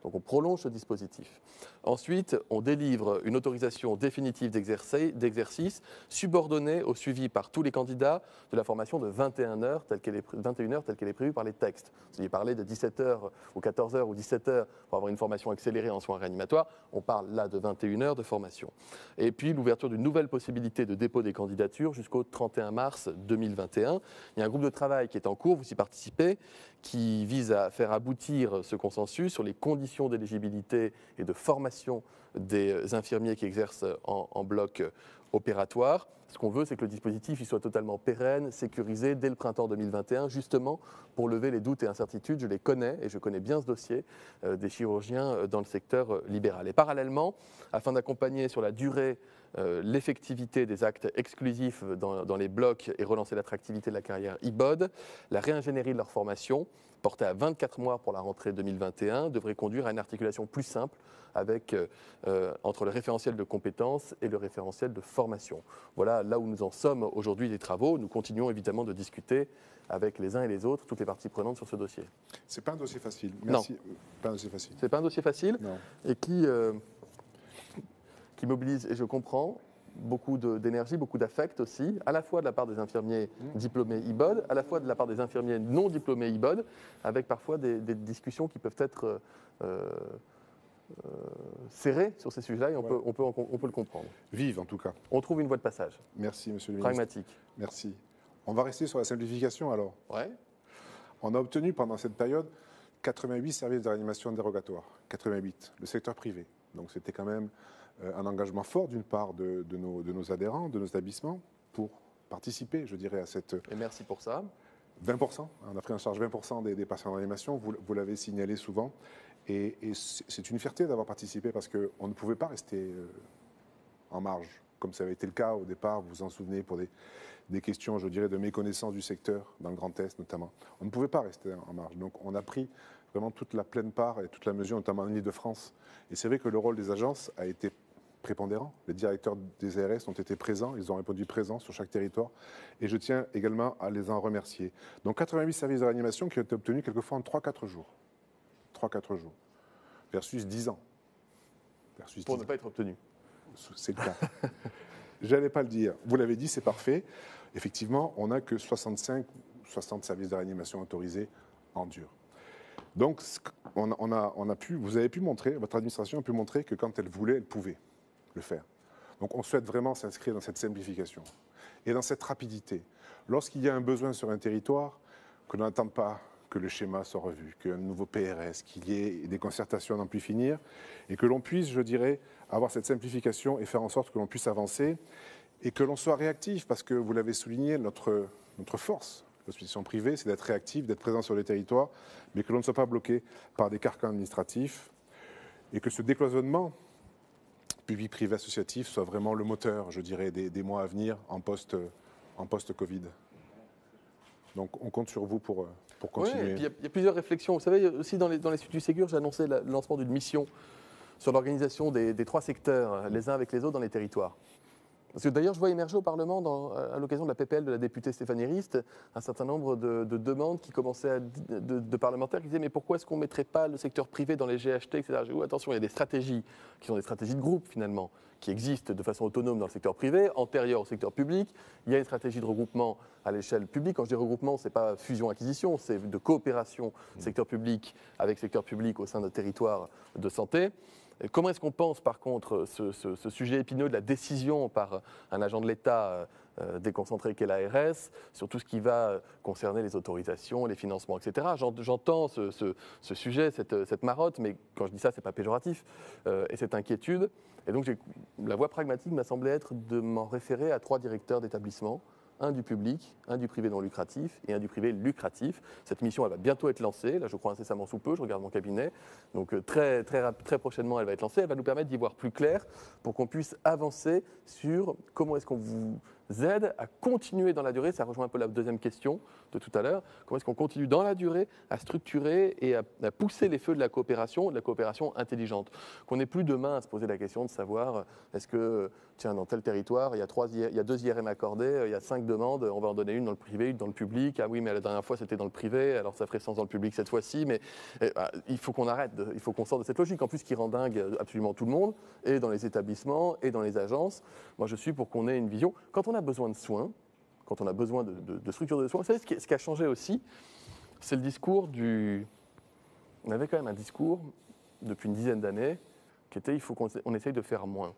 [SPEAKER 2] Donc on prolonge ce dispositif. Ensuite, on délivre une autorisation définitive d'exercice subordonnée au suivi par tous les candidats de la formation de 21 heures telle qu'elle est prévue par les textes. Vous avez parlé de 17 heures ou 14 heures ou 17 heures pour avoir une formation accélérée en soins réanimatoires. On parle là de 21 heures de formation. Et puis l'ouverture d'une nouvelle possibilité de dépôt des candidatures jusqu'au 31 mars 2021. Il y a un groupe de travail qui est en cours, vous y participez, qui vise à faire aboutir ce consensus sur les conditions d'éligibilité et de formation des infirmiers qui exercent en bloc opératoire. Ce qu'on veut, c'est que le dispositif soit totalement pérenne, sécurisé dès le printemps 2021, justement pour lever les doutes et incertitudes. Je les connais et je connais bien ce dossier des chirurgiens dans le secteur libéral. Et parallèlement, afin d'accompagner sur la durée l'effectivité des actes exclusifs dans les blocs et relancer l'attractivité de la carrière IBOD, la réingénierie de leur formation, portée à 24 mois pour la rentrée 2021, devrait conduire à une articulation plus simple entre le référentiel de compétences et le référentiel de formation. Voilà là où nous en sommes aujourd'hui des travaux. Nous continuons évidemment de discuter avec les uns et les autres, toutes les parties prenantes sur ce dossier.
[SPEAKER 1] C'est pas un dossier facile. Merci.
[SPEAKER 2] Non.
[SPEAKER 1] Pas un dossier facile.
[SPEAKER 2] C'est pas un dossier facile.
[SPEAKER 1] Non.
[SPEAKER 2] Et qui mobilise, et je comprends, beaucoup d'énergie, beaucoup d'affect aussi, à la fois de la part des infirmiers diplômés IBOD, à la fois de la part des infirmiers non diplômés IBOD, avec parfois des discussions qui peuvent être serrées sur ces sujets-là, et on peut le comprendre.
[SPEAKER 1] Vive en tout cas.
[SPEAKER 2] On trouve une voie de passage.
[SPEAKER 1] Merci Monsieur le ministre.
[SPEAKER 2] Pragmatique.
[SPEAKER 1] Merci. On va rester sur la simplification alors.
[SPEAKER 2] Ouais.
[SPEAKER 1] On a obtenu pendant cette période 88 services de réanimation dérogatoires. 88, le secteur privé. Donc c'était quand même un engagement fort d'une part de nos adhérents, de nos établissements, pour participer, je dirais, à cette...
[SPEAKER 2] Et merci pour ça.
[SPEAKER 1] 20%, on a pris en charge 20% des patients en réanimation, vous l'avez signalé souvent. Et c'est une fierté d'avoir participé parce qu'on ne pouvait pas rester en marge, comme ça avait été le cas au départ, vous vous en souvenez, pour des questions, je dirais, de méconnaissance du secteur, dans le Grand Est notamment. On ne pouvait pas rester en marge. Donc on a pris vraiment toute la pleine part et toute la mesure, notamment en Ile-de-France. Et c'est vrai que le rôle des agences a été prépondérant. Les directeurs des ARS ont été présents, ils ont répondu présents sur chaque territoire. Et je tiens également à les en remercier. Donc 88 services de réanimation qui ont été obtenus quelquefois en 3-4 jours. 3-4 jours. Versus 10 ans.
[SPEAKER 2] Pour ne pas être obtenu.
[SPEAKER 1] C'est le cas. J'allais pas le dire. Vous l'avez dit, c'est parfait. Effectivement, on n'a que 60 services de réanimation autorisés en dur. Donc, vous avez pu montrer, votre administration a pu montrer que quand elle voulait, elle pouvait le faire. Donc, on souhaite vraiment s'inscrire dans cette simplification et dans cette rapidité. Lorsqu'il y a un besoin sur un territoire, que l'on n'attende pas que le schéma soit revu, qu'un nouveau PRS, qu'il y ait des concertations à n'en plus finir, et que l'on puisse, je dirais, avoir cette simplification et faire en sorte que l'on puisse avancer et que l'on soit réactif, parce que vous l'avez souligné, notre force, l'hospitalisation privée, c'est d'être réactif, d'être présent sur les territoires, mais que l'on ne soit pas bloqué par des carcans administratifs et que ce décloisonnement public-privé associatif soit vraiment le moteur, je dirais, des mois à venir en post-Covid. Donc on compte sur vous pour continuer.
[SPEAKER 2] Oui, il y a plusieurs réflexions. Vous savez, aussi dans l'Institut Ségur, j'ai annoncé le lancement d'une mission sur l'organisation des 3 secteurs, les uns avec les autres dans les territoires. Parce que d'ailleurs, je vois émerger au Parlement, à l'occasion de la PPL de la députée Stéphanie Rist, un certain nombre de demandes qui commençaient de parlementaires qui disaient mais pourquoi est-ce qu'on ne mettrait pas le secteur privé dans les GHT, etc. Je dis, attention, il y a des stratégies qui sont des stratégies de groupe finalement, qui existent de façon autonome dans le secteur privé, antérieures au secteur public. Il y a une stratégie de regroupement à l'échelle publique. Quand je dis regroupement, ce n'est pas fusion-acquisition, c'est de coopération secteur public avec secteur public au sein de territoires de santé. Comment est-ce qu'on pense, par contre, ce sujet épineux de la décision par un agent de l'État déconcentré qu'est l'ARS, sur tout ce qui va concerner les autorisations, les financements, etc. J'entends ce sujet, cette marotte, mais quand je dis ça, ce n'est pas péjoratif, et cette inquiétude. Et donc, la voie pragmatique m'a semblé être de m'en référer à 3 directeurs d'établissement, un du public, un du privé non lucratif et un du privé lucratif. Cette mission, elle va bientôt être lancée. Là, je crois incessamment sous peu, je regarde mon cabinet. Donc très prochainement, elle va être lancée. Elle va nous permettre d'y voir plus clair pour qu'on puisse avancer sur comment est-ce qu'on vous aide à continuer dans la durée. Ça rejoint un peu la deuxième question de tout à l'heure. Comment est-ce qu'on continue dans la durée à structurer et à pousser les feux de la coopération intelligente. Qu'on n'ait plus demain à se poser la question de savoir est-ce que, tiens, dans tel territoire, il y a 2 IRM accordés, il y a 5 demandes, on va en donner une dans le privé, une dans le public. Ah oui, mais la dernière fois, c'était dans le privé, alors ça ferait sens dans le public cette fois-ci. Mais il faut qu'on arrête, il faut qu'on sorte de cette logique, en plus qui rend dingue absolument tout le monde, et dans les établissements, et dans les agences. Moi, je suis pour qu'on ait une vision. Quand on a besoin de soins, quand on a besoin de structures de soins, vous savez, ce qui a changé aussi, c'est le discours On avait quand même un discours, depuis une dizaine d'années, qui était il faut qu'on essaye de faire moins.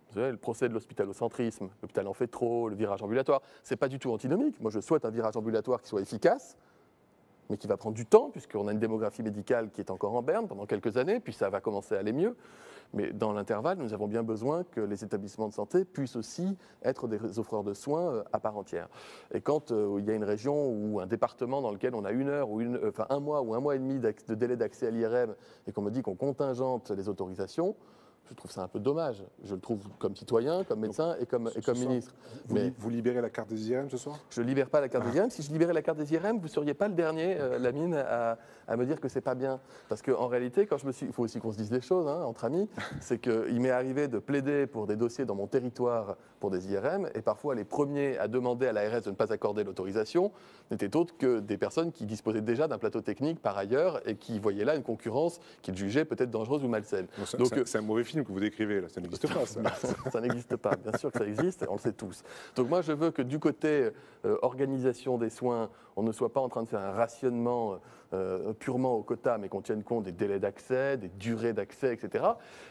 [SPEAKER 2] Vous savez, le procès de l'hospitalocentrisme, l'hôpital en fait trop, le virage ambulatoire, ce n'est pas du tout antinomique. Moi, je souhaite un virage ambulatoire qui soit efficace, mais qui va prendre du temps, puisqu'on a une démographie médicale qui est encore en berne pendant quelques années, puis ça va commencer à aller mieux. Mais dans l'intervalle, nous avons bien besoin que les établissements de santé puissent aussi être des offreurs de soins à part entière. Et quand il y a une région ou un département dans lequel on a 1 heure, un mois ou 1 mois et demi de délai d'accès à l'IRM, et qu'on me dit qu'on contingente les autorisations, je trouve ça un peu dommage. Je le trouve comme citoyen, comme médecin et comme ministre.
[SPEAKER 1] Vous libérez la carte des IRM ce soir ?
[SPEAKER 2] Je ne libère pas la carte des IRM. Si je libérais la carte des IRM, vous ne seriez pas le dernier, Lamine, à me dire que ce n'est pas bien. Parce qu'en réalité, il faut aussi qu'on se dise des choses, hein, entre amis, c'est qu'il m'est arrivé de plaider pour des dossiers dans mon territoire pour des IRM, et parfois les premiers à demander à l'ARS de ne pas accorder l'autorisation n'étaient autres que des personnes qui disposaient déjà d'un plateau technique par ailleurs et qui voyaient là une concurrence qu'ils jugeaient peut-être dangereuse ou malsaine.
[SPEAKER 1] Donc, c'est un mauvais film que vous décrivez, là. Ça n'existe pas, ça.
[SPEAKER 2] Ça n'existe pas, bien sûr que ça existe, on le sait tous. Donc moi, je veux que du côté organisation des soins, on ne soit pas en train de faire un rationnement purement au quota, mais qu'on tienne compte des délais d'accès, des durées d'accès, etc.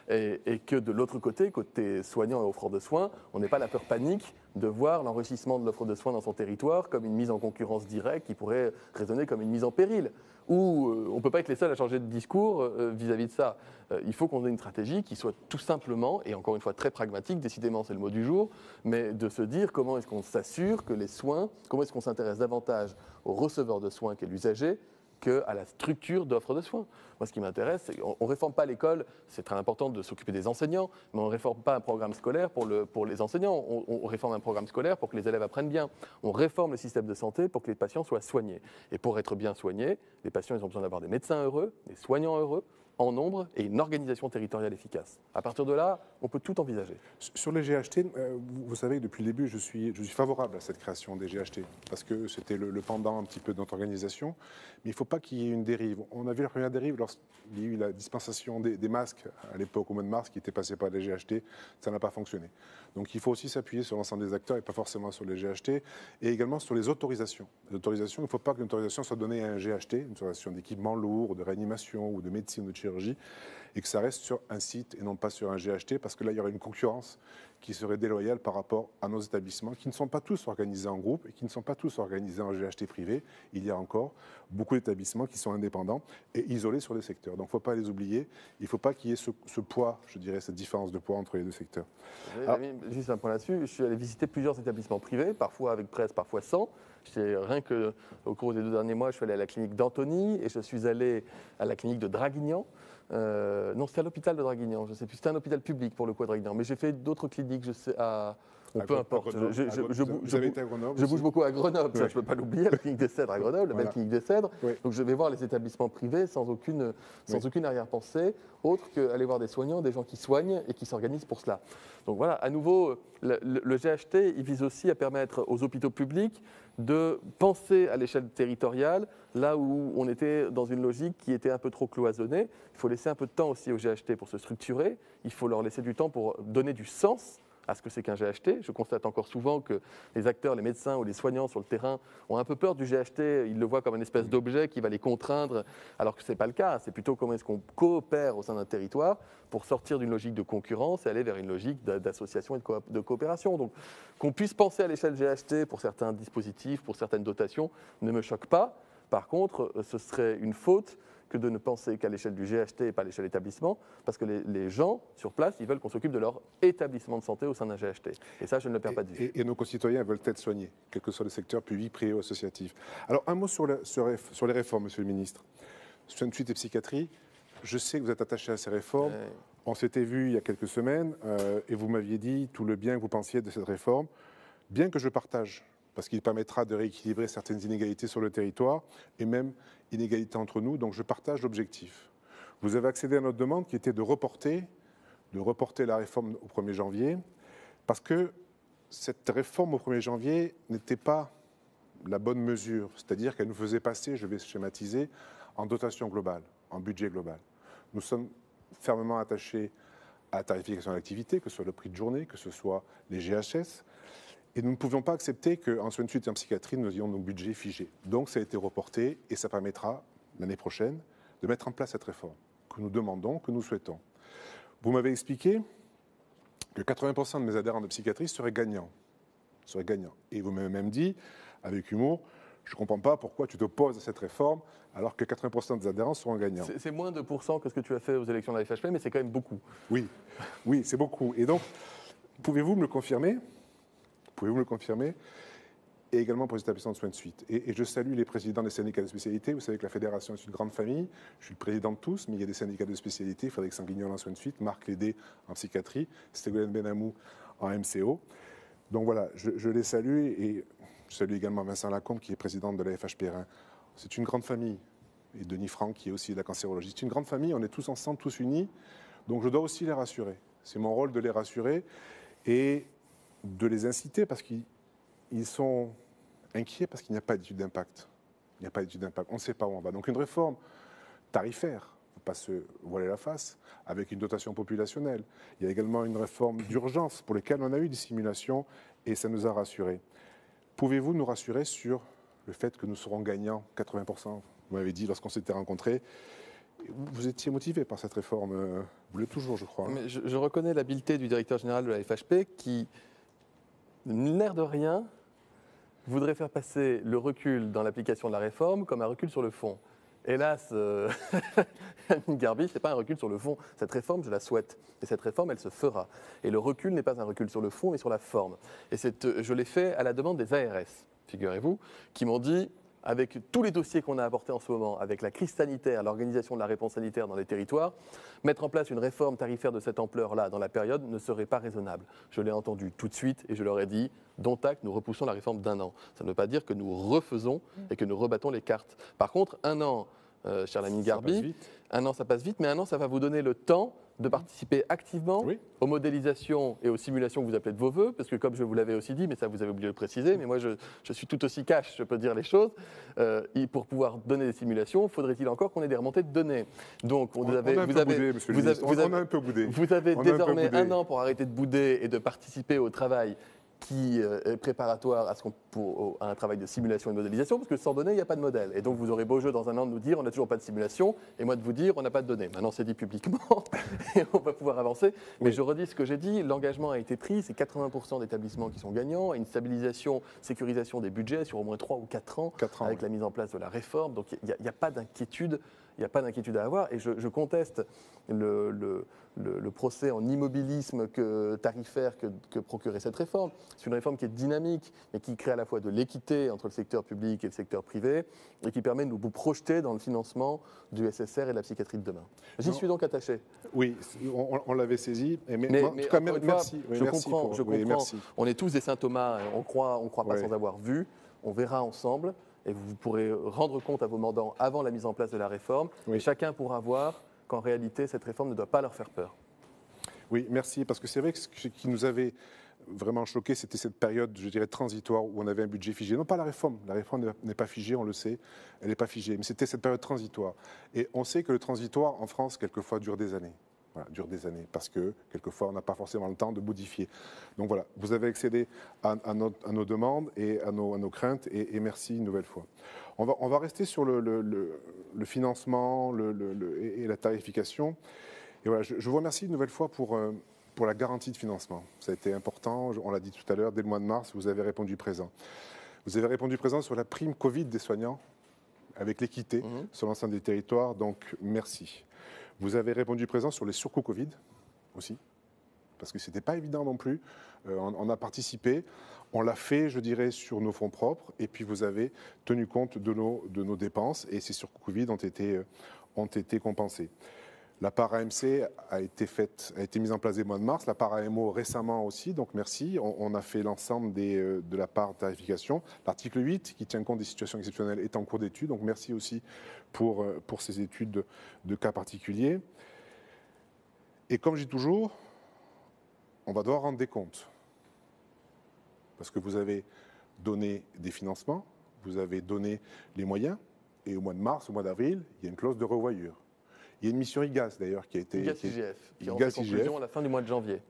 [SPEAKER 2] Et que de l'autre côté, côté soignant et offreur de soins, on n'ait pas la peur panique de voir l'enrichissement de l'offre de soins dans son territoire comme une mise en concurrence directe qui pourrait résonner comme une mise en péril. Où on ne peut pas être les seuls à changer de discours vis-à-vis de ça. Il faut qu'on ait une stratégie qui soit tout simplement, et encore une fois très pragmatique, décidément c'est le mot du jour, mais de se dire comment est-ce qu'on s'assure que les soins, comment est-ce qu'on s'intéresse davantage au receveur de soins qu'est l'usager, qu'à la structure d'offre de soins. Moi, ce qui m'intéresse, c'est qu'on ne réforme pas l'école, c'est très important de s'occuper des enseignants, mais on ne réforme pas un programme scolaire pour les enseignants, on réforme un programme scolaire pour que les élèves apprennent bien. On réforme le système de santé pour que les patients soient soignés. Et pour être bien soignés, les patients ils ont besoin d'avoir des médecins heureux, des soignants heureux, en nombre et une organisation territoriale efficace. À partir de là, on peut tout envisager.
[SPEAKER 1] Sur les GHT, vous savez que depuis le début, je suis favorable à cette création des GHT, parce que c'était le pendant un petit peu de notre organisation, mais il ne faut pas qu'il y ait une dérive. On a vu la première dérive lorsqu'il y a eu la dispensation des masques, à l'époque au mois de mars, qui était passé par les GHT, ça n'a pas fonctionné. Donc il faut aussi s'appuyer sur l'ensemble des acteurs et pas forcément sur les GHT, et également sur les autorisations. Les autorisations, il ne faut pas qu'une autorisation soit donnée à un GHT, une autorisation d'équipement lourd, de réanimation ou de médecine ou de chirurgie, et que ça reste sur un site et non pas sur un GHT, parce que là, il y aurait une concurrence qui serait déloyale par rapport à nos établissements, qui ne sont pas tous organisés en groupe et qui ne sont pas tous organisés en GHT privé. Il y a encore beaucoup d'établissements qui sont indépendants et isolés sur les secteurs. Donc, il ne faut pas les oublier. Il ne faut pas qu'il y ait ce poids, je dirais, cette différence de poids entre les deux secteurs.
[SPEAKER 2] Juste un point là-dessus, je suis allé visiter plusieurs établissements privés, parfois avec presse, parfois sans. Rien qu'au cours des 2 derniers mois, je suis allé à la clinique d'Antony et je suis allé à la clinique de Draguignan. Non, c'était à l'hôpital de Draguignan, je ne sais plus. C'était un hôpital public pour le coup à Draguignan. Mais j'ai fait d'autres cliniques, je sais, peu importe.
[SPEAKER 1] Vous avez été à Grenoble
[SPEAKER 2] Je
[SPEAKER 1] aussi
[SPEAKER 2] bouge beaucoup à Grenoble, ça je ne peux pas l'oublier, la clinique des Cèdres à Grenoble, la belle clinique des Cèdres.
[SPEAKER 1] Oui.
[SPEAKER 2] Donc je vais voir les établissements privés sans aucune arrière-pensée, autre qu'aller voir des soignants, des gens qui soignent et qui s'organisent pour cela. Donc voilà, à nouveau, le GHT, il vise aussi à permettre aux hôpitaux publics de penser à l'échelle territoriale, là où on était dans une logique qui était un peu trop cloisonnée. Il faut laisser un peu de temps aussi aux GHT pour se structurer, il faut leur laisser du temps pour donner du sens à ce que c'est qu'un GHT. Je constate encore souvent que les acteurs, les médecins ou les soignants sur le terrain ont un peu peur du GHT. Ils le voient comme une espèce d'objet qui va les contraindre, alors que ce n'est pas le cas. C'est plutôt comment est-ce qu'on coopère au sein d'un territoire pour sortir d'une logique de concurrence et aller vers une logique d'association et de coopération. Donc qu'on puisse penser à l'échelle GHT pour certains dispositifs, pour certaines dotations, ne me choque pas. Par contre, ce serait une faute que de ne penser qu'à l'échelle du GHT et pas à l'échelle établissement, parce que les gens sur place, ils veulent qu'on s'occupe de leur établissement de santé au sein d'un GHT. Et ça, je ne le perds pas de vue.
[SPEAKER 1] Et nos concitoyens veulent être soignés, quel que soit le secteur public, privé ou associatif. Alors, un mot sur les réformes, Monsieur le Ministre. Soins de suite et psychiatrie, je sais que vous êtes attaché à ces réformes. On s'était vu il y a quelques semaines et vous m'aviez dit tout le bien que vous pensiez de cette réforme, bien que je partage, parce qu'il permettra de rééquilibrer certaines inégalités sur le territoire et même inégalités entre nous. Donc je partage l'objectif. Vous avez accédé à notre demande qui était de reporter la réforme au 1er janvier, parce que cette réforme au 1er janvier n'était pas la bonne mesure, c'est-à-dire qu'elle nous faisait passer, je vais schématiser, en dotation globale, en budget global. Nous sommes fermement attachés à la tarification de l'activité, que ce soit le prix de journée, que ce soit les GHS, et nous ne pouvions pas accepter qu'en soins de suite et en psychiatrie, nous ayons nos budgets figés. Donc ça a été reporté et ça permettra, l'année prochaine, de mettre en place cette réforme que nous demandons, que nous souhaitons. Vous m'avez expliqué que 80% de mes adhérents de psychiatrie seraient gagnants. Et vous m'avez même dit, avec humour, je ne comprends pas pourquoi tu t'opposes à cette réforme alors que 80% des adhérents seront gagnants.
[SPEAKER 2] C'est moins de pourcents que ce que tu as fait aux élections de la FHP, mais c'est quand même beaucoup.
[SPEAKER 1] Oui, c'est beaucoup. Et donc, pouvez-vous me le confirmer ? Et également pour les établissements de soins de suite. Et je salue les présidents des syndicats de spécialité. Vous savez que la fédération est une grande famille. Je suis le président de tous, mais il y a des syndicats de spécialité. Frédéric Sanguignol en soins de suite, Marc Lédé en psychiatrie, Ségolène Benamou en MCO. Donc voilà, je les salue et je salue également Vincent Lacombe qui est président de la FHP1. C'est une grande famille. Et Denis Franck qui est aussi de la cancérologie. C'est une grande famille, on est tous ensemble, tous unis. Donc je dois aussi les rassurer. C'est mon rôle de les rassurer et de les inciter parce qu'ils sont inquiets parce qu'il n'y a pas d'étude d'impact. On ne sait pas où on va. Donc une réforme tarifaire, il ne faut pas se voiler la face, avec une dotation populationnelle. Il y a également une réforme d'urgence pour laquelle on a eu des simulations et ça nous a rassurés. Pouvez-vous nous rassurer sur le fait que nous serons gagnants 80%? Vous m'avez dit lorsqu'on s'était rencontrés. Vous étiez motivé par cette réforme, vous l'êtes toujours, je crois.
[SPEAKER 2] Mais je reconnais l'habileté du directeur général de la FHP qui, l'air de rien, voudrait faire passer le recul dans l'application de la réforme comme un recul sur le fond. Hélas, Aline Garbi, ce n'est pas un recul sur le fond. Cette réforme, je la souhaite. Et cette réforme, elle se fera. Et le recul n'est pas un recul sur le fond, mais sur la forme. Et je l'ai fait à la demande des ARS, figurez-vous, qui m'ont dit, avec tous les dossiers qu'on a apportés en ce moment, avec la crise sanitaire, l'organisation de la réponse sanitaire dans les territoires, mettre en place une réforme tarifaire de cette ampleur-là dans la période ne serait pas raisonnable. Je l'ai entendu tout de suite et je leur ai dit, dont acte, nous repoussons la réforme d'1 an. Ça ne veut pas dire que nous refaisons et que nous rebattons les cartes. Par contre, 1 an, cher Lamine Garbi, 1 an ça passe vite, mais 1 an ça va vous donner le temps de participer activement aux modélisations et aux simulations que vous appelez de vos voeux, parce que comme je vous l'avais aussi dit, mais ça vous avez oublié de le préciser, mais moi je suis tout aussi cash, je peux dire les choses, pour pouvoir donner des simulations, faudrait-il encore qu'on ait des remontées de données. Donc
[SPEAKER 1] on a un peu boudé, monsieur le ministre. On a un peu boudé.
[SPEAKER 2] Vous avez désormais 1 an pour arrêter de bouder et de participer au travail qui est préparatoire à un travail de simulation et de modélisation, parce que sans données, il n'y a pas de modèle. Et donc, vous aurez beau jeu dans 1 an de nous dire, on n'a toujours pas de simulation, et moi de vous dire, on n'a pas de données. Maintenant, c'est dit publiquement, et on va pouvoir avancer. Mais je redis ce que j'ai dit, l'engagement a été pris, c'est 80% d'établissements qui sont gagnants, et une stabilisation, sécurisation des budgets sur au moins 3 ou 4 ans, avec la mise en place de la réforme. Donc, il n'y a pas d'inquiétude. il n'y a pas d'inquiétude à avoir. Et je conteste le procès en immobilisme tarifaire que procurait cette réforme. C'est une réforme qui est dynamique, mais qui crée à la fois de l'équité entre le secteur public et le secteur privé, et qui permet de vous projeter dans le financement du SSR et de la psychiatrie de demain. J'y suis donc attaché.
[SPEAKER 1] Oui, on l'avait saisi.
[SPEAKER 2] Mais
[SPEAKER 1] en tout cas, merci.
[SPEAKER 2] Fois, je comprends.
[SPEAKER 1] Merci.
[SPEAKER 2] On est tous des saint Thomas, on croit pas
[SPEAKER 1] Ouais.
[SPEAKER 2] sans avoir vu. On verra ensemble et vous pourrez rendre compte à vos mandants avant la mise en place de la réforme.
[SPEAKER 1] Oui.
[SPEAKER 2] Et chacun pourra voir qu'en réalité, cette réforme ne doit pas leur faire peur.
[SPEAKER 1] Oui, merci, parce que c'est vrai que ce qui nous avait vraiment choqué, c'était cette période, je dirais, transitoire où on avait un budget figé. Non pas la réforme n'est pas figée, on le sait, elle n'est pas figée, mais c'était cette période transitoire. Et on sait que le transitoire en France, quelquefois, dure des années. Voilà, dure des années, parce que quelquefois, on n'a pas forcément le temps de modifier. Donc voilà, vous avez accédé à nos demandes et à nos craintes, et merci une nouvelle fois. On va rester sur le financement et la tarification. Et voilà, je vous remercie une nouvelle fois pour la garantie de financement. Ça a été important, on l'a dit tout à l'heure, dès le mois de mars, vous avez répondu présent. Vous avez répondu présent sur la prime Covid des soignants, avec l'équité sur l'ensemble des territoires, donc merci. Vous avez répondu présent sur les surcoûts Covid aussi, parce que ce n'était pas évident non plus. On a participé, on l'a fait, je dirais, sur nos fonds propres, et puis vous avez tenu compte de nos dépenses, et ces surcoûts Covid ont été compensés. La part AMC a été mise en place dès le mois de mars, la part AMO récemment aussi, donc merci. On a fait l'ensemble de la part tarification. L'article 8, qui tient compte des situations exceptionnelles, est en cours d'étude, donc merci aussi pour ces études de cas particuliers. Et comme je dis toujours, on va devoir rendre des comptes. Parce que vous avez donné des financements, vous avez donné les moyens, et au mois de mars, au mois d'avril, il y a une clause de revoyure. Il y a une mission IGAS d'ailleurs qui a été...
[SPEAKER 2] IGAS-IGF, qui rentre en conclusion à la fin du mois de janvier.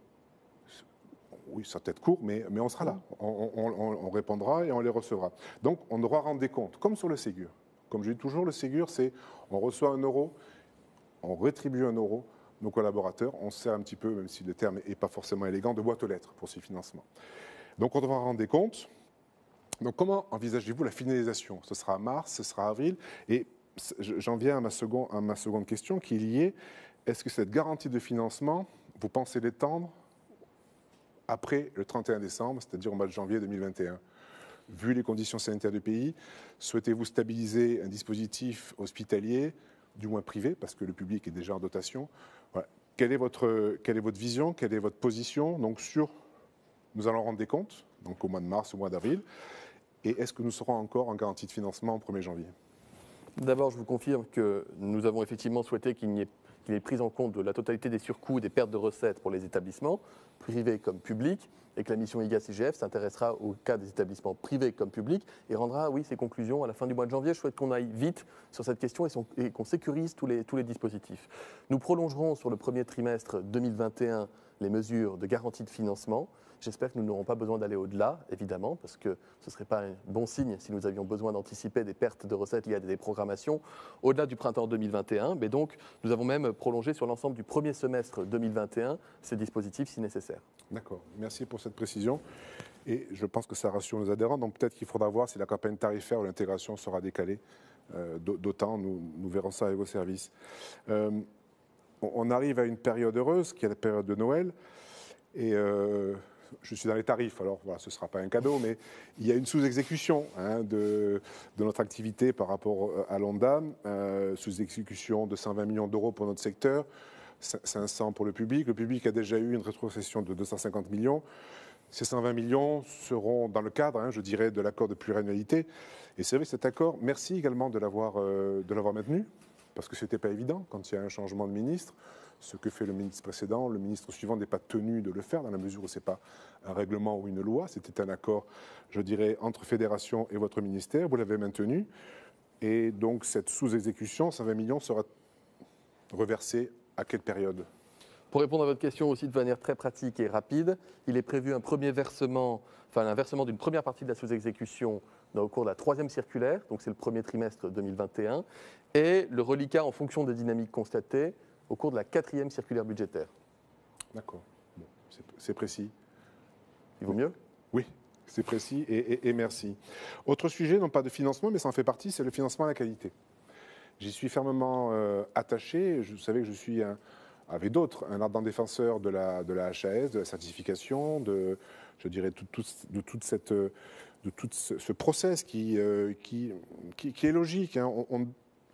[SPEAKER 1] Oui, ça peut être court, mais on sera là. On répondra et on les recevra. Donc on devra rendre des comptes, comme sur le Ségur. Comme je dis toujours, le Ségur, c'est on reçoit 1 euro, on rétribue 1 euro, nos collaborateurs, on se sert un petit peu, même si le terme n'est pas forcément élégant, de boîte aux lettres pour ces financements. Donc on devra rendre des comptes. Donc comment envisagez-vous la finalisation? Ce sera mars, ce sera avril, et j'en viens à ma seconde question qui est liée. Est-ce que cette garantie de financement, vous pensez l'étendre après le 31 décembre, c'est-à-dire au mois de janvier 2021? Vu les conditions sanitaires du pays, souhaitez-vous stabiliser un dispositif hospitalier, du moins privé, parce que le public est déjà en dotation? Voilà. Quelle est votre vision, quelle est votre position donc, nous allons rendre des comptes, donc au mois de mars, au mois d'avril, et est-ce que nous serons encore en garantie de financement au 1er janvier?
[SPEAKER 2] D'abord, je vous confirme que nous avons effectivement souhaité qu'il y ait prise en compte de la totalité des surcoûts et des pertes de recettes pour les établissements, privés comme publics, et que la mission IGAS-IGF s'intéressera au cas des établissements privés comme publics et rendra, oui, ses conclusions à la fin du mois de janvier. Je souhaite qu'on aille vite sur cette question et qu'on sécurise tous les dispositifs. Nous prolongerons sur le premier trimestre 2021 les mesures de garantie de financement. J'espère que nous n'aurons pas besoin d'aller au-delà, évidemment, parce que ce ne serait pas un bon signe si nous avions besoin d'anticiper des pertes de recettes liées à des programmations au-delà du printemps 2021. Mais donc, nous avons même prolongé sur l'ensemble du premier semestre 2021 ces dispositifs si nécessaire.
[SPEAKER 1] D'accord. Merci pour cette précision. Et je pense que ça rassure nos adhérents. Donc peut-être qu'il faudra voir si la campagne tarifaire ou l'intégration sera décalée d'autant. Nous verrons ça avec vos services. On arrive à une période heureuse, qui est la période de Noël. Et je suis dans les tarifs, alors voilà, ce ne sera pas un cadeau, mais il y a une sous-exécution de notre activité par rapport à l'ONDAM, sous-exécution de 120 millions d'euros pour notre secteur, 500 pour le public. Le public a déjà eu une rétrocession de 250 millions. Ces 120 millions seront dans le cadre, je dirais, de l'accord de pluriannualité. Et c'est vrai que cet accord, merci également de l'avoir maintenu, parce que ce n'était pas évident quand il y a un changement de ministre. Ce que fait le ministre précédent, le ministre suivant n'est pas tenu de le faire, dans la mesure où ce n'est pas un règlement ou une loi. C'était un accord, je dirais, entre fédération et votre ministère. Vous l'avez maintenu. Et donc, cette sous-exécution, 120 millions, sera reversée à quelle période?
[SPEAKER 2] Pour répondre à votre question aussi de manière très pratique et rapide, il est prévu un versement d'une première partie de la sous-exécution au cours de la 3e circulaire, donc c'est le premier trimestre 2021, et le reliquat en fonction des dynamiques constatées au cours de la 4e circulaire budgétaire.
[SPEAKER 1] D'accord. Bon, c'est précis.
[SPEAKER 2] Il vaut mieux?
[SPEAKER 1] Oui, c'est précis et merci. Autre sujet, non pas de financement, mais ça en fait partie, c'est le financement à la qualité. J'y suis fermement attaché. Vous savez que je suis, avec d'autres, un ardent défenseur de la HAS, de la certification, je dirais, de tout ce process qui est logique, hein.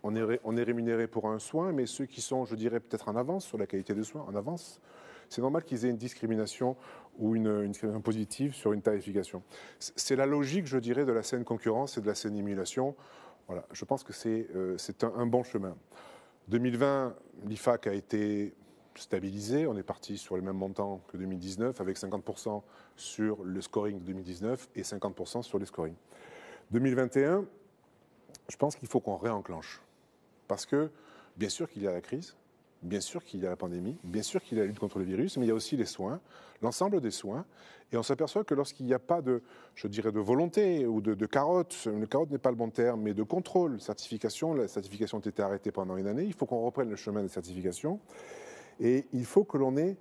[SPEAKER 1] On est rémunéré pour un soin, mais ceux qui sont, je dirais, peut-être en avance sur la qualité des soins, en avance, c'est normal qu'ils aient une discrimination ou une discrimination positive sur une tarification. C'est la logique, je dirais, de la saine concurrence et de la saine émulation. Voilà, je pense que c'est un bon chemin. 2020, l'IFAC a été stabilisé. On est parti sur les mêmes montants que 2019, avec 50% sur le scoring de 2019 et 50% sur les scorings. 2021, je pense qu'il faut qu'on réenclenche. Parce que, bien sûr qu'il y a la crise, bien sûr qu'il y a la pandémie, bien sûr qu'il y a la lutte contre le virus, mais il y a aussi les soins, l'ensemble des soins. Et on s'aperçoit que lorsqu'il n'y a pas de, je dirais, de volonté ou de carotte, une carotte n'est pas le bon terme, mais de contrôle, certification, la certification a été arrêtée pendant une année, il faut qu'on reprenne le chemin de certification. Et il faut que l'on ait,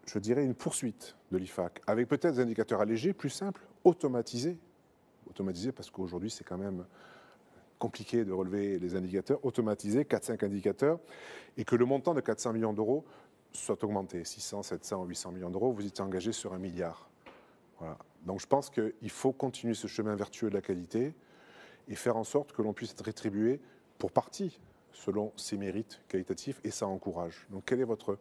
[SPEAKER 1] je dirais, une poursuite de l'IFAC, avec peut-être des indicateurs allégés, plus simples, automatisés. Automatisés parce qu'aujourd'hui, c'est quand même compliqué de relever les indicateurs, automatisés, 4-5 indicateurs, et que le montant de 400 millions d'euros soit augmenté. 600, 700, 800 millions d'euros, vous étiez engagé sur 1 milliard. Voilà. Donc je pense qu'il faut continuer ce chemin vertueux de la qualité et faire en sorte que l'on puisse être rétribué pour partie selon ses mérites qualitatifs, et ça encourage. Donc quelle est votre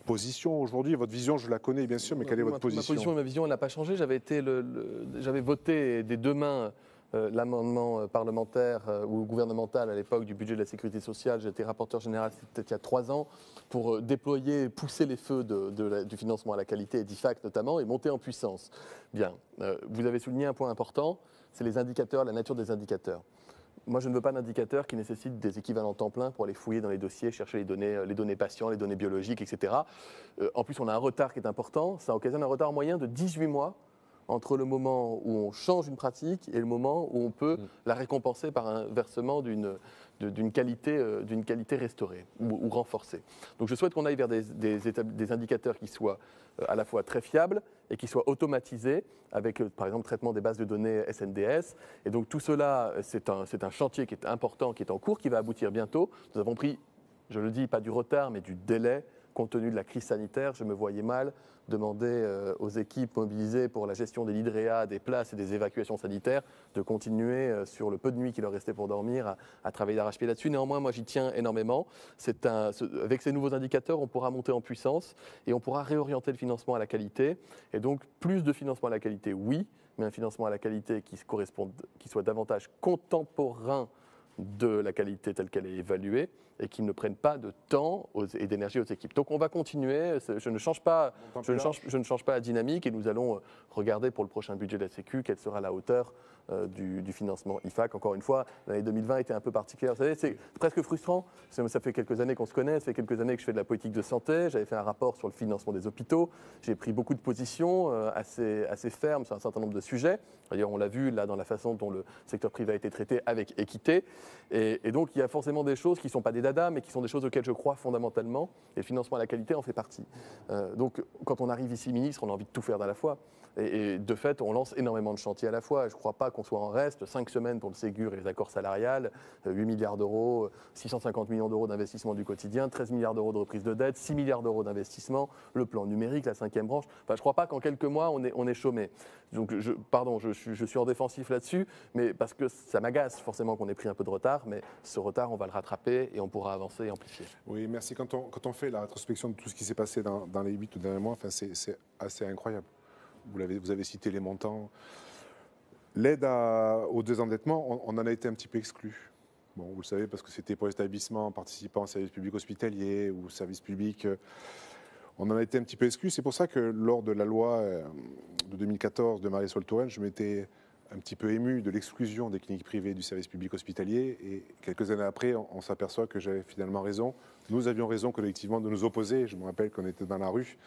[SPEAKER 1] position aujourd'hui? Votre vision, je la connais bien sûr, mais quelle est votre position?
[SPEAKER 2] Ma position et ma vision, elle n'a pas changé. J'avais voté des deux mains l'amendement parlementaire ou gouvernemental à l'époque du budget de la sécurité sociale. J'étais rapporteur général, c'était peut-être il y a 3 ans, pour déployer, pousser les feux du financement à la qualité, et d'IFAC notamment, et monter en puissance. Bien, vous avez souligné un point important, c'est les indicateurs, la nature des indicateurs. Moi, je ne veux pas d'indicateurs qui nécessitent des équivalents temps plein pour aller fouiller dans les dossiers, chercher les données patients, les données biologiques, etc. En plus, on a un retard qui est important. Ça occasionne un retard moyen de 18 mois entre le moment où on change une pratique et le moment où on peut la récompenser par un versement d'une qualité restaurée ou renforcée. Donc je souhaite qu'on aille vers des indicateurs qui soient à la fois très fiables et qui soient automatisés avec, par exemple, traitement des bases de données SNDS. Et donc tout cela, c'est un chantier qui est important, qui est en cours, qui va aboutir bientôt. Nous avons pris, je le dis, pas du retard, mais du délai. Compte tenu de la crise sanitaire, je me voyais mal demander aux équipes mobilisées pour la gestion des lits de réa, des places et des évacuations sanitaires de continuer sur le peu de nuit qu'il leur restait pour dormir à travailler d'arrache-pied là-dessus. Néanmoins, moi j'y tiens énormément. Avec ces nouveaux indicateurs, on pourra monter en puissance et on pourra réorienter le financement à la qualité. Et donc plus de financement à la qualité, oui, mais un financement à la qualité qui soit davantage contemporain de la qualité telle qu'elle est évaluée et qui ne prennent pas de temps et d'énergie aux équipes. Donc on va continuer, je ne change pas la dynamique, et nous allons regarder pour le prochain budget de la Sécu quelle sera la hauteur du financement IFAC. Encore une fois, l'année 2020 était un peu particulière. Vous savez, c'est presque frustrant. Ça fait quelques années qu'on se connaît, ça fait quelques années que je fais de la politique de santé. J'avais fait un rapport sur le financement des hôpitaux. J'ai pris beaucoup de positions assez fermes sur un certain nombre de sujets. D'ailleurs, on l'a vu là dans la façon dont le secteur privé a été traité avec équité. Et donc, il y a forcément des choses qui ne sont pas des dadas, mais qui sont des choses auxquelles je crois fondamentalement. Et le financement à la qualité en fait partie. Donc, quand on arrive ici ministre, on a envie de tout faire à la fois. Et de fait, on lance énormément de chantiers à la fois. Je ne crois pas qu'on soit en reste. 5 semaines pour le Ségur et les accords salariales, 8 milliards d'euros, 650 millions d'euros d'investissement du quotidien, 13 milliards d'euros de reprise de dette, 6 milliards d'euros d'investissement, le plan numérique, la 5e branche. Enfin, je ne crois pas qu'en quelques mois, on est chômé. Donc, je suis en défensif là-dessus, mais parce que ça m'agace forcément qu'on ait pris un peu de retard. Mais ce retard, on va le rattraper et on pourra avancer et amplifier.
[SPEAKER 1] Oui, merci. Quand on fait la rétrospection de tout ce qui s'est passé dans les 8 derniers mois, enfin, c'est assez incroyable. Vous avez cité les montants. L'aide au désendettement, on en a été un petit peu exclu. Bon, vous le savez, parce que c'était pour les établissements participant au service public hospitalier ou service public. On en a été un petit peu exclu. C'est pour ça que lors de la loi de 2014 de Marisol Touraine, je m'étais un petit peu ému de l'exclusion des cliniques privées du service public hospitalier. Et quelques années après, on s'aperçoit que j'avais finalement raison. Nous avions raison collectivement de nous opposer. Je me rappelle qu'on était dans la rue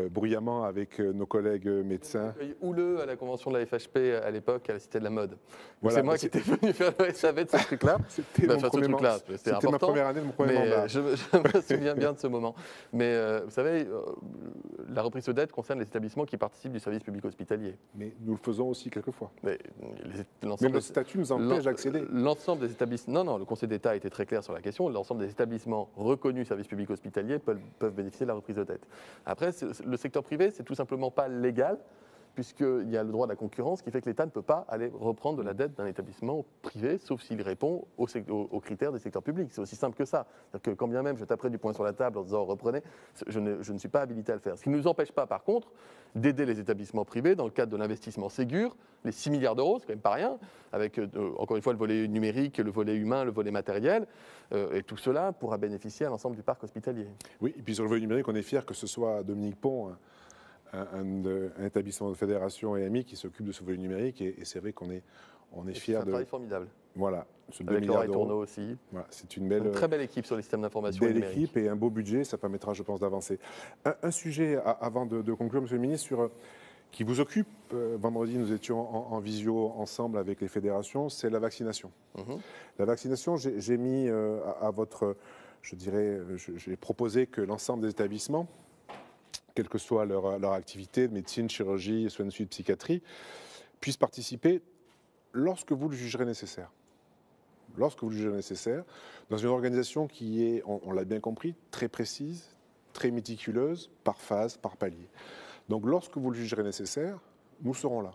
[SPEAKER 1] bruyamment avec nos collègues médecins.
[SPEAKER 2] Accueil houleux à la convention de la FHP à l'époque à la Cité de la Mode.
[SPEAKER 1] Voilà,
[SPEAKER 2] c'est moi qui étais venu faire le SAV de ce truc-là.
[SPEAKER 1] C'était
[SPEAKER 2] Enfin,
[SPEAKER 1] c'était ma première année de mon premier mandat.
[SPEAKER 2] Je me souviens bien de ce moment. Mais vous savez, la reprise de dette concerne les établissements qui participent du service public hospitalier.
[SPEAKER 1] Mais nous le faisons aussi quelquefois.
[SPEAKER 2] Mais
[SPEAKER 1] le statut nous empêche d'accéder.
[SPEAKER 2] L'ensemble des établissements. Non, le Conseil d'État a été très clair sur la question. L'ensemble des établissements reconnus service public hospitalier peuvent bénéficier de la reprise de dette. Après, le secteur privé, c'est tout simplement pas légal, puisqu'il y a le droit de la concurrence qui fait que l'État ne peut pas aller reprendre de la dette d'un établissement privé, sauf s'il répond aux critères des secteurs publics. C'est aussi simple que ça. C'est-à-dire que quand bien même je taperai du poing sur la table en disant reprenez, je ne suis pas habilité à le faire. Ce qui ne nous empêche pas, par contre, d'aider les établissements privés dans le cadre de l'investissement Ségur, les 6 milliards d'euros, c'est quand même pas rien, avec encore une fois le volet numérique, le volet humain, le volet matériel, et tout cela pourra bénéficier à l'ensemble du parc hospitalier.
[SPEAKER 1] Oui, et puis sur le volet numérique, on est fiers que ce soit Dominique Pont, un établissement de fédération et ami qui s'occupe de ce volet numérique, et c'est vrai qu'on est fiers de...
[SPEAKER 2] C'est un travail formidable.
[SPEAKER 1] Voilà, ce 2
[SPEAKER 2] avec
[SPEAKER 1] milliards
[SPEAKER 2] Laura
[SPEAKER 1] d'euros.
[SPEAKER 2] Tourneau aussi.
[SPEAKER 1] Voilà, c'est une
[SPEAKER 2] très belle équipe sur les systèmes d'information
[SPEAKER 1] belle
[SPEAKER 2] numérique.
[SPEAKER 1] équipe et un beau budget, ça permettra, je pense, d'avancer. Un sujet, avant de conclure, Monsieur le Ministre, qui vous occupe. Vendredi, nous étions en visio ensemble avec les fédérations, c'est la vaccination. La vaccination, j'ai mis à votre... Je dirais, j'ai proposé que l'ensemble des établissements, quelle que soit leur activité de médecine, chirurgie, soins de suite, psychiatrie, puissent participer lorsque vous le jugerez nécessaire. Lorsque vous le jugerez nécessaire, dans une organisation qui est, on l'a bien compris, très précise, très méticuleuse, par phase, par palier. Donc lorsque vous le jugerez nécessaire, nous serons là.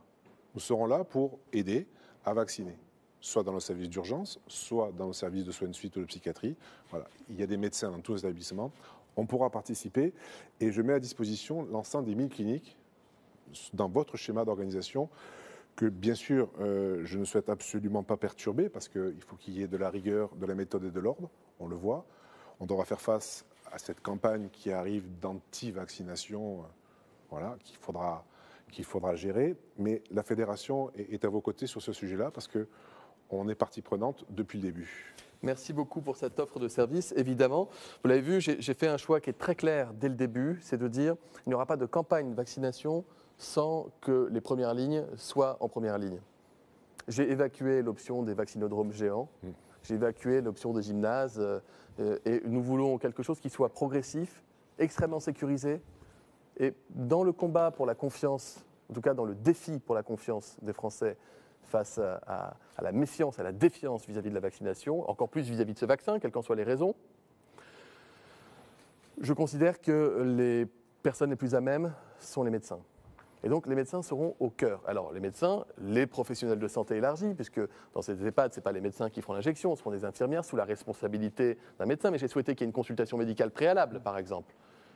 [SPEAKER 1] Nous serons là pour aider à vacciner, soit dans le service d'urgence, soit dans le service de soins de suite ou de psychiatrie. Voilà. Il y a des médecins dans tous les établissements. On pourra participer et je mets à disposition l'ensemble des 1000 cliniques dans votre schéma d'organisation que, bien sûr, je ne souhaite absolument pas perturber parce qu'il faut qu'il y ait de la rigueur, de la méthode et de l'ordre. On le voit. On devra faire face à cette campagne qui arrive d'anti-vaccination, voilà, qu'il faudra gérer. Mais la fédération est à vos côtés sur ce sujet-là parce qu'on est partie prenante depuis le début.
[SPEAKER 2] Merci beaucoup pour cette offre de service. Évidemment, vous l'avez vu, j'ai fait un choix qui est très clair dès le début, c'est de dire qu'il n'y aura pas de campagne de vaccination sans que les premières lignes soient en première ligne. J'ai évacué l'option des vaccinodromes géants, j'ai évacué l'option des gymnases, et nous voulons quelque chose qui soit progressif, extrêmement sécurisé, et dans le combat pour la confiance, en tout cas dans le défi pour la confiance des Français, face à la méfiance, à la défiance vis-à-vis de la vaccination, encore plus vis-à-vis de ce vaccin, quelles qu'en soient les raisons. Je considère que les personnes les plus à même sont les médecins. Et donc les médecins seront au cœur. Alors les médecins, les professionnels de santé élargis, puisque dans ces EHPAD, ce n'est pas les médecins qui feront l'injection, ce seront des infirmières sous la responsabilité d'un médecin, mais j'ai souhaité qu'il y ait une consultation médicale préalable, par exemple.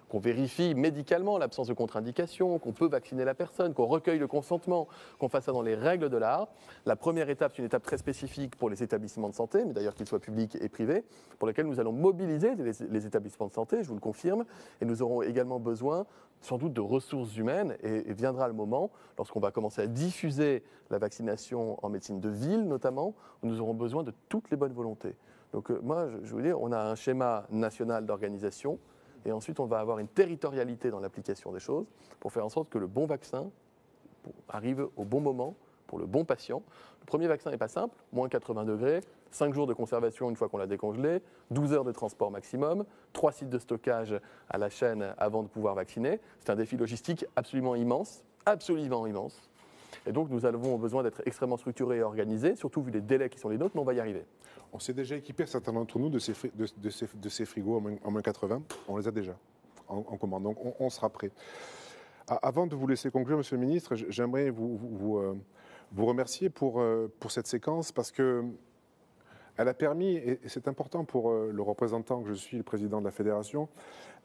[SPEAKER 2] Qu'on vérifie médicalement l'absence de contre-indication, qu'on peut vacciner la personne, qu'on recueille le consentement, qu'on fasse ça dans les règles de l'art. La première étape, c'est une étape très spécifique pour les établissements de santé, mais d'ailleurs qu'ils soient publics et privés, pour lesquels nous allons mobiliser les établissements de santé, je vous le confirme, et nous aurons également besoin sans doute de ressources humaines, et viendra le moment, lorsqu'on va commencer à diffuser la vaccination en médecine de ville notamment, où nous aurons besoin de toutes les bonnes volontés. Donc moi, je veux dire, on a un schéma national d'organisation, et ensuite, on va avoir une territorialité dans l'application des choses pour faire en sorte que le bon vaccin arrive au bon moment pour le bon patient. Le premier vaccin n'est pas simple, moins 80 degrés, 5 jours de conservation une fois qu'on l'a décongelé, 12 heures de transport maximum, 3 sites de stockage à la chaîne avant de pouvoir vacciner. C'est un défi logistique absolument immense, absolument immense. Et donc, nous avons besoin d'être extrêmement structurés et organisés, surtout vu les délais qui sont les nôtres, mais on va y arriver.
[SPEAKER 1] On s'est déjà équipé, certains d'entre nous, de ces frigos en moins 80. On les a déjà en commande, donc on sera prêt. Avant de vous laisser conclure, Monsieur le Ministre, j'aimerais vous remercier pour cette séquence parce que elle a permis, et c'est important pour le représentant que je suis, le président de la Fédération,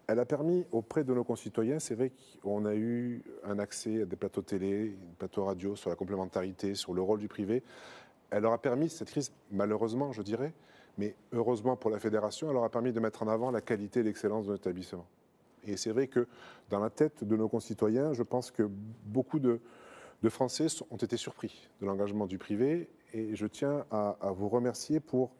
[SPEAKER 1] elle a permis auprès de nos concitoyens, c'est vrai qu'on a eu un accès à des plateaux télé, des plateaux radio sur la complémentarité, sur le rôle du privé. Elle leur a permis, cette crise, malheureusement, je dirais, mais heureusement pour la Fédération, elle leur a permis de mettre en avant la qualité et l'excellence de notre établissement. Et c'est vrai que dans la tête de nos concitoyens, je pense que beaucoup de Français ont été surpris de l'engagement du privé. Et je tiens à vous remercier pour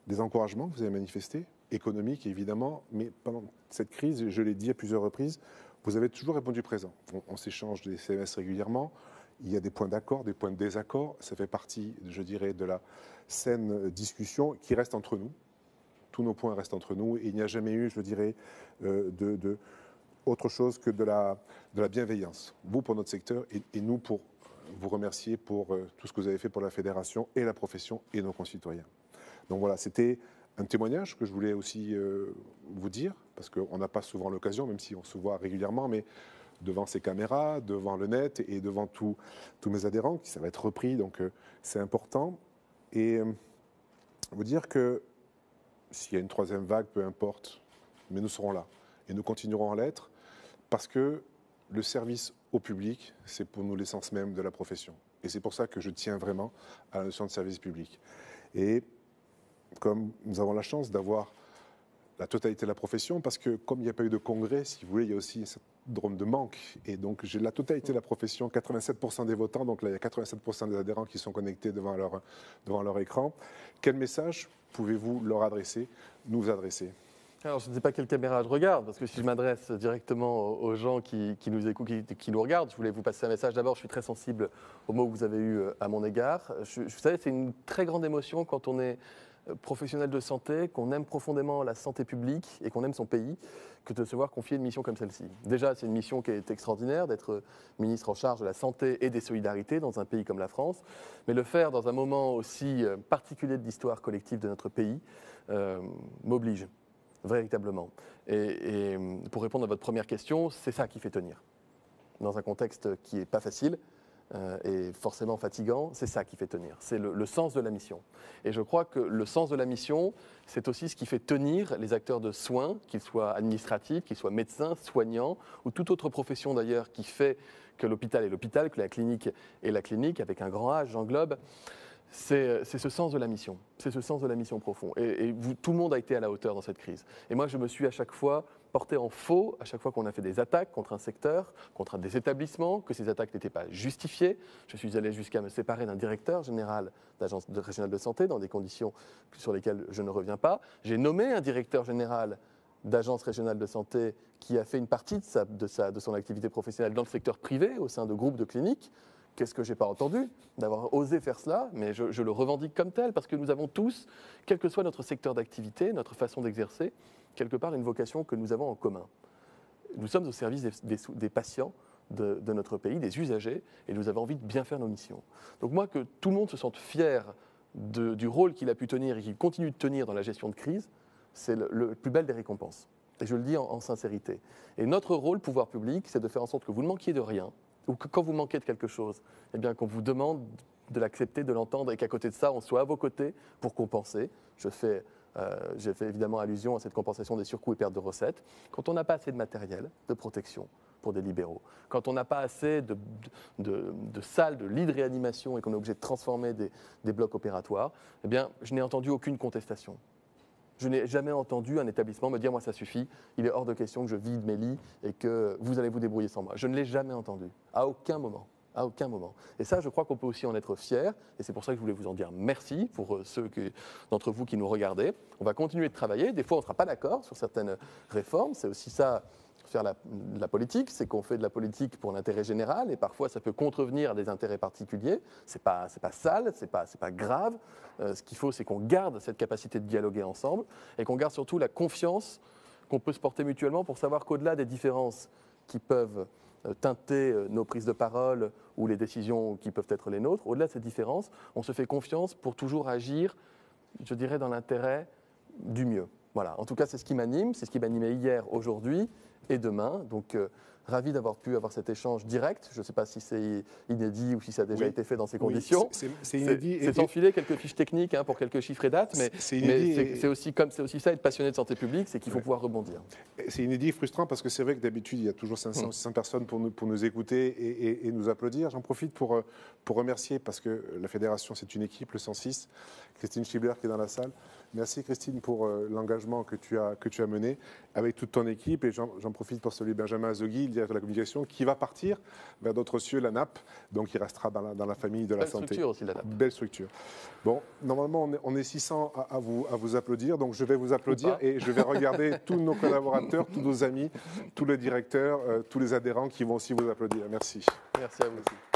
[SPEAKER 1] les encouragements que vous avez manifestés, économiques évidemment, mais pendant cette crise, je l'ai dit à plusieurs reprises, vous avez toujours répondu présent. On s'échange des SMS régulièrement. Il y a des points d'accord, des points de désaccord. Ça fait partie, je dirais, de la saine discussion qui reste entre nous. Tous nos points restent entre nous. Et il n'y a jamais eu, je dirais, autre chose que de la bienveillance. Vous pour notre secteur et nous pour vous remercier pour tout ce que vous avez fait pour la fédération et la profession et nos concitoyens. Donc voilà, c'était un témoignage que je voulais aussi vous dire, parce qu'on n'a pas souvent l'occasion, même si on se voit régulièrement, mais devant ces caméras, devant le net et devant tous mes adhérents, ça va être repris, donc c'est important. Et vous dire que s'il y a une troisième vague, peu importe, mais nous serons là. Et nous continuerons à l'être, parce que le service au public, c'est pour nous l'essence même de la profession. Et c'est pour ça que je tiens vraiment à la notion de service public. Et comme nous avons la chance d'avoir la totalité de la profession, parce que comme il n'y a pas eu de congrès, si vous voulez, il y a aussi un syndrome de manque. Et donc j'ai la totalité de la profession, 87% des votants, donc là il y a 87% des adhérents qui sont connectés devant leur écran. Quel message pouvez-vous leur adresser, nous adresser ?
[SPEAKER 2] Alors, je ne sais pas quelle caméra je regarde, parce que si je m'adresse directement aux gens qui nous écoutent, qui nous regardent, je voulais vous passer un message. D'abord, je suis très sensible aux mots que vous avez eus à mon égard. Vous savez, c'est une très grande émotion quand on est professionnel de santé, qu'on aime profondément la santé publique et qu'on aime son pays, que de se voir confier une mission comme celle-ci. Déjà, c'est une mission qui est extraordinaire, d'être ministre en charge de la santé et des solidarités dans un pays comme la France, mais le faire dans un moment aussi particulier de l'histoire collective de notre pays m'oblige. Véritablement. Et pour répondre à votre première question, c'est ça qui fait tenir. Dans un contexte qui n'est pas facile et forcément fatigant, c'est ça qui fait tenir. C'est le sens de la mission. Et je crois que le sens de la mission, c'est aussi ce qui fait tenir les acteurs de soins, qu'ils soient administratifs, qu'ils soient médecins, soignants, ou toute autre profession d'ailleurs qui fait que l'hôpital est l'hôpital, que la clinique est la clinique, avec un grand H, j'englobe. C'est ce sens de la mission, c'est ce sens de la mission profond. Et tout le monde a été à la hauteur dans cette crise. Et moi, je me suis à chaque fois porté en faux, à chaque fois qu'on a fait des attaques contre un secteur, contre des établissements, que ces attaques n'étaient pas justifiées. Je suis allé jusqu'à me séparer d'un directeur général d'agence régionale de santé dans des conditions sur lesquelles je ne reviens pas. J'ai nommé un directeur général d'agence régionale de santé qui a fait une partie de son activité professionnelle dans le secteur privé, au sein de groupes de cliniques. Qu'est-ce que je n'ai pas entendu d'avoir osé faire cela, mais je le revendique comme tel, parce que nous avons tous, quel que soit notre secteur d'activité, notre façon d'exercer, quelque part une vocation que nous avons en commun. Nous sommes au service des patients de notre pays, des usagers, et nous avons envie de bien faire nos missions. Donc moi, que tout le monde se sente fier du rôle qu'il a pu tenir et qu'il continue de tenir dans la gestion de crise, c'est le plus bel des récompenses. Et je le dis en sincérité. Et notre rôle, pouvoir public, c'est de faire en sorte que vous ne manquiez de rien, ou que quand vous manquez de quelque chose, eh bien qu'on vous demande de l'accepter, de l'entendre, et qu'à côté de ça, on soit à vos côtés pour compenser. J'ai fait évidemment allusion à cette compensation des surcoûts et pertes de recettes. Quand on n'a pas assez de matériel de protection pour des libéraux, quand on n'a pas assez de salles, de lits de réanimation et qu'on est obligé de transformer des blocs opératoires, eh bien, je n'ai entendu aucune contestation. Je n'ai jamais entendu un établissement me dire « moi ça suffit, il est hors de question que je vide mes lits et que vous allez vous débrouiller sans moi ». Je ne l'ai jamais entendu, à aucun moment. À aucun moment. Et ça, je crois qu'on peut aussi en être fier. Et c'est pour ça que je voulais vous en dire merci pour ceux d'entre vous qui nous regardez. On va continuer de travailler. Des fois, on ne sera pas d'accord sur certaines réformes. C'est aussi ça, faire la politique. C'est qu'on fait de la politique pour l'intérêt général. Et parfois, ça peut contrevenir à des intérêts particuliers. C'est pas sale, c'est pas grave. Ce qu'il faut, c'est qu'on garde cette capacité de dialoguer ensemble et qu'on garde surtout la confiance qu'on peut se porter mutuellement pour savoir qu'au-delà des différences qui peuvent teinter nos prises de parole ou les décisions qui peuvent être les nôtres, au-delà de ces différences, on se fait confiance pour toujours agir, je dirais, dans l'intérêt du mieux. Voilà, en tout cas, c'est ce qui m'anime, c'est ce qui m'animait hier, aujourd'hui et demain. Donc, ravi d'avoir pu avoir cet échange direct. Je ne sais pas si c'est inédit ou si ça a déjà été fait dans ces conditions.
[SPEAKER 1] C'est inédit.
[SPEAKER 2] C'est sans filer quelques fiches techniques pour quelques chiffres et dates, mais c'est aussi ça, être passionné de santé publique, c'est qu'il faut pouvoir rebondir.
[SPEAKER 1] C'est inédit, frustrant, parce que c'est vrai que d'habitude, il y a toujours 500, 600 personnes pour nous écouter et nous applaudir. J'en profite pour remercier, parce que la fédération, c'est une équipe, le 106, Christine Schibler qui est dans la salle. Merci Christine pour l'engagement que tu as mené avec toute ton équipe. Et j'en profite pour saluer Benjamin Azogui, directeur de la communication, qui va partir vers d'autres cieux, la NAP, donc il restera dans la famille de la santé.
[SPEAKER 2] Belle structure aussi, la NAP.
[SPEAKER 1] Belle structure. Bon, normalement, on est 600 à vous applaudir, donc je vais vous applaudir et je vais regarder tous nos collaborateurs, tous nos amis, tous les directeurs, tous les adhérents qui vont aussi vous applaudir. Merci.
[SPEAKER 2] Merci à vous aussi.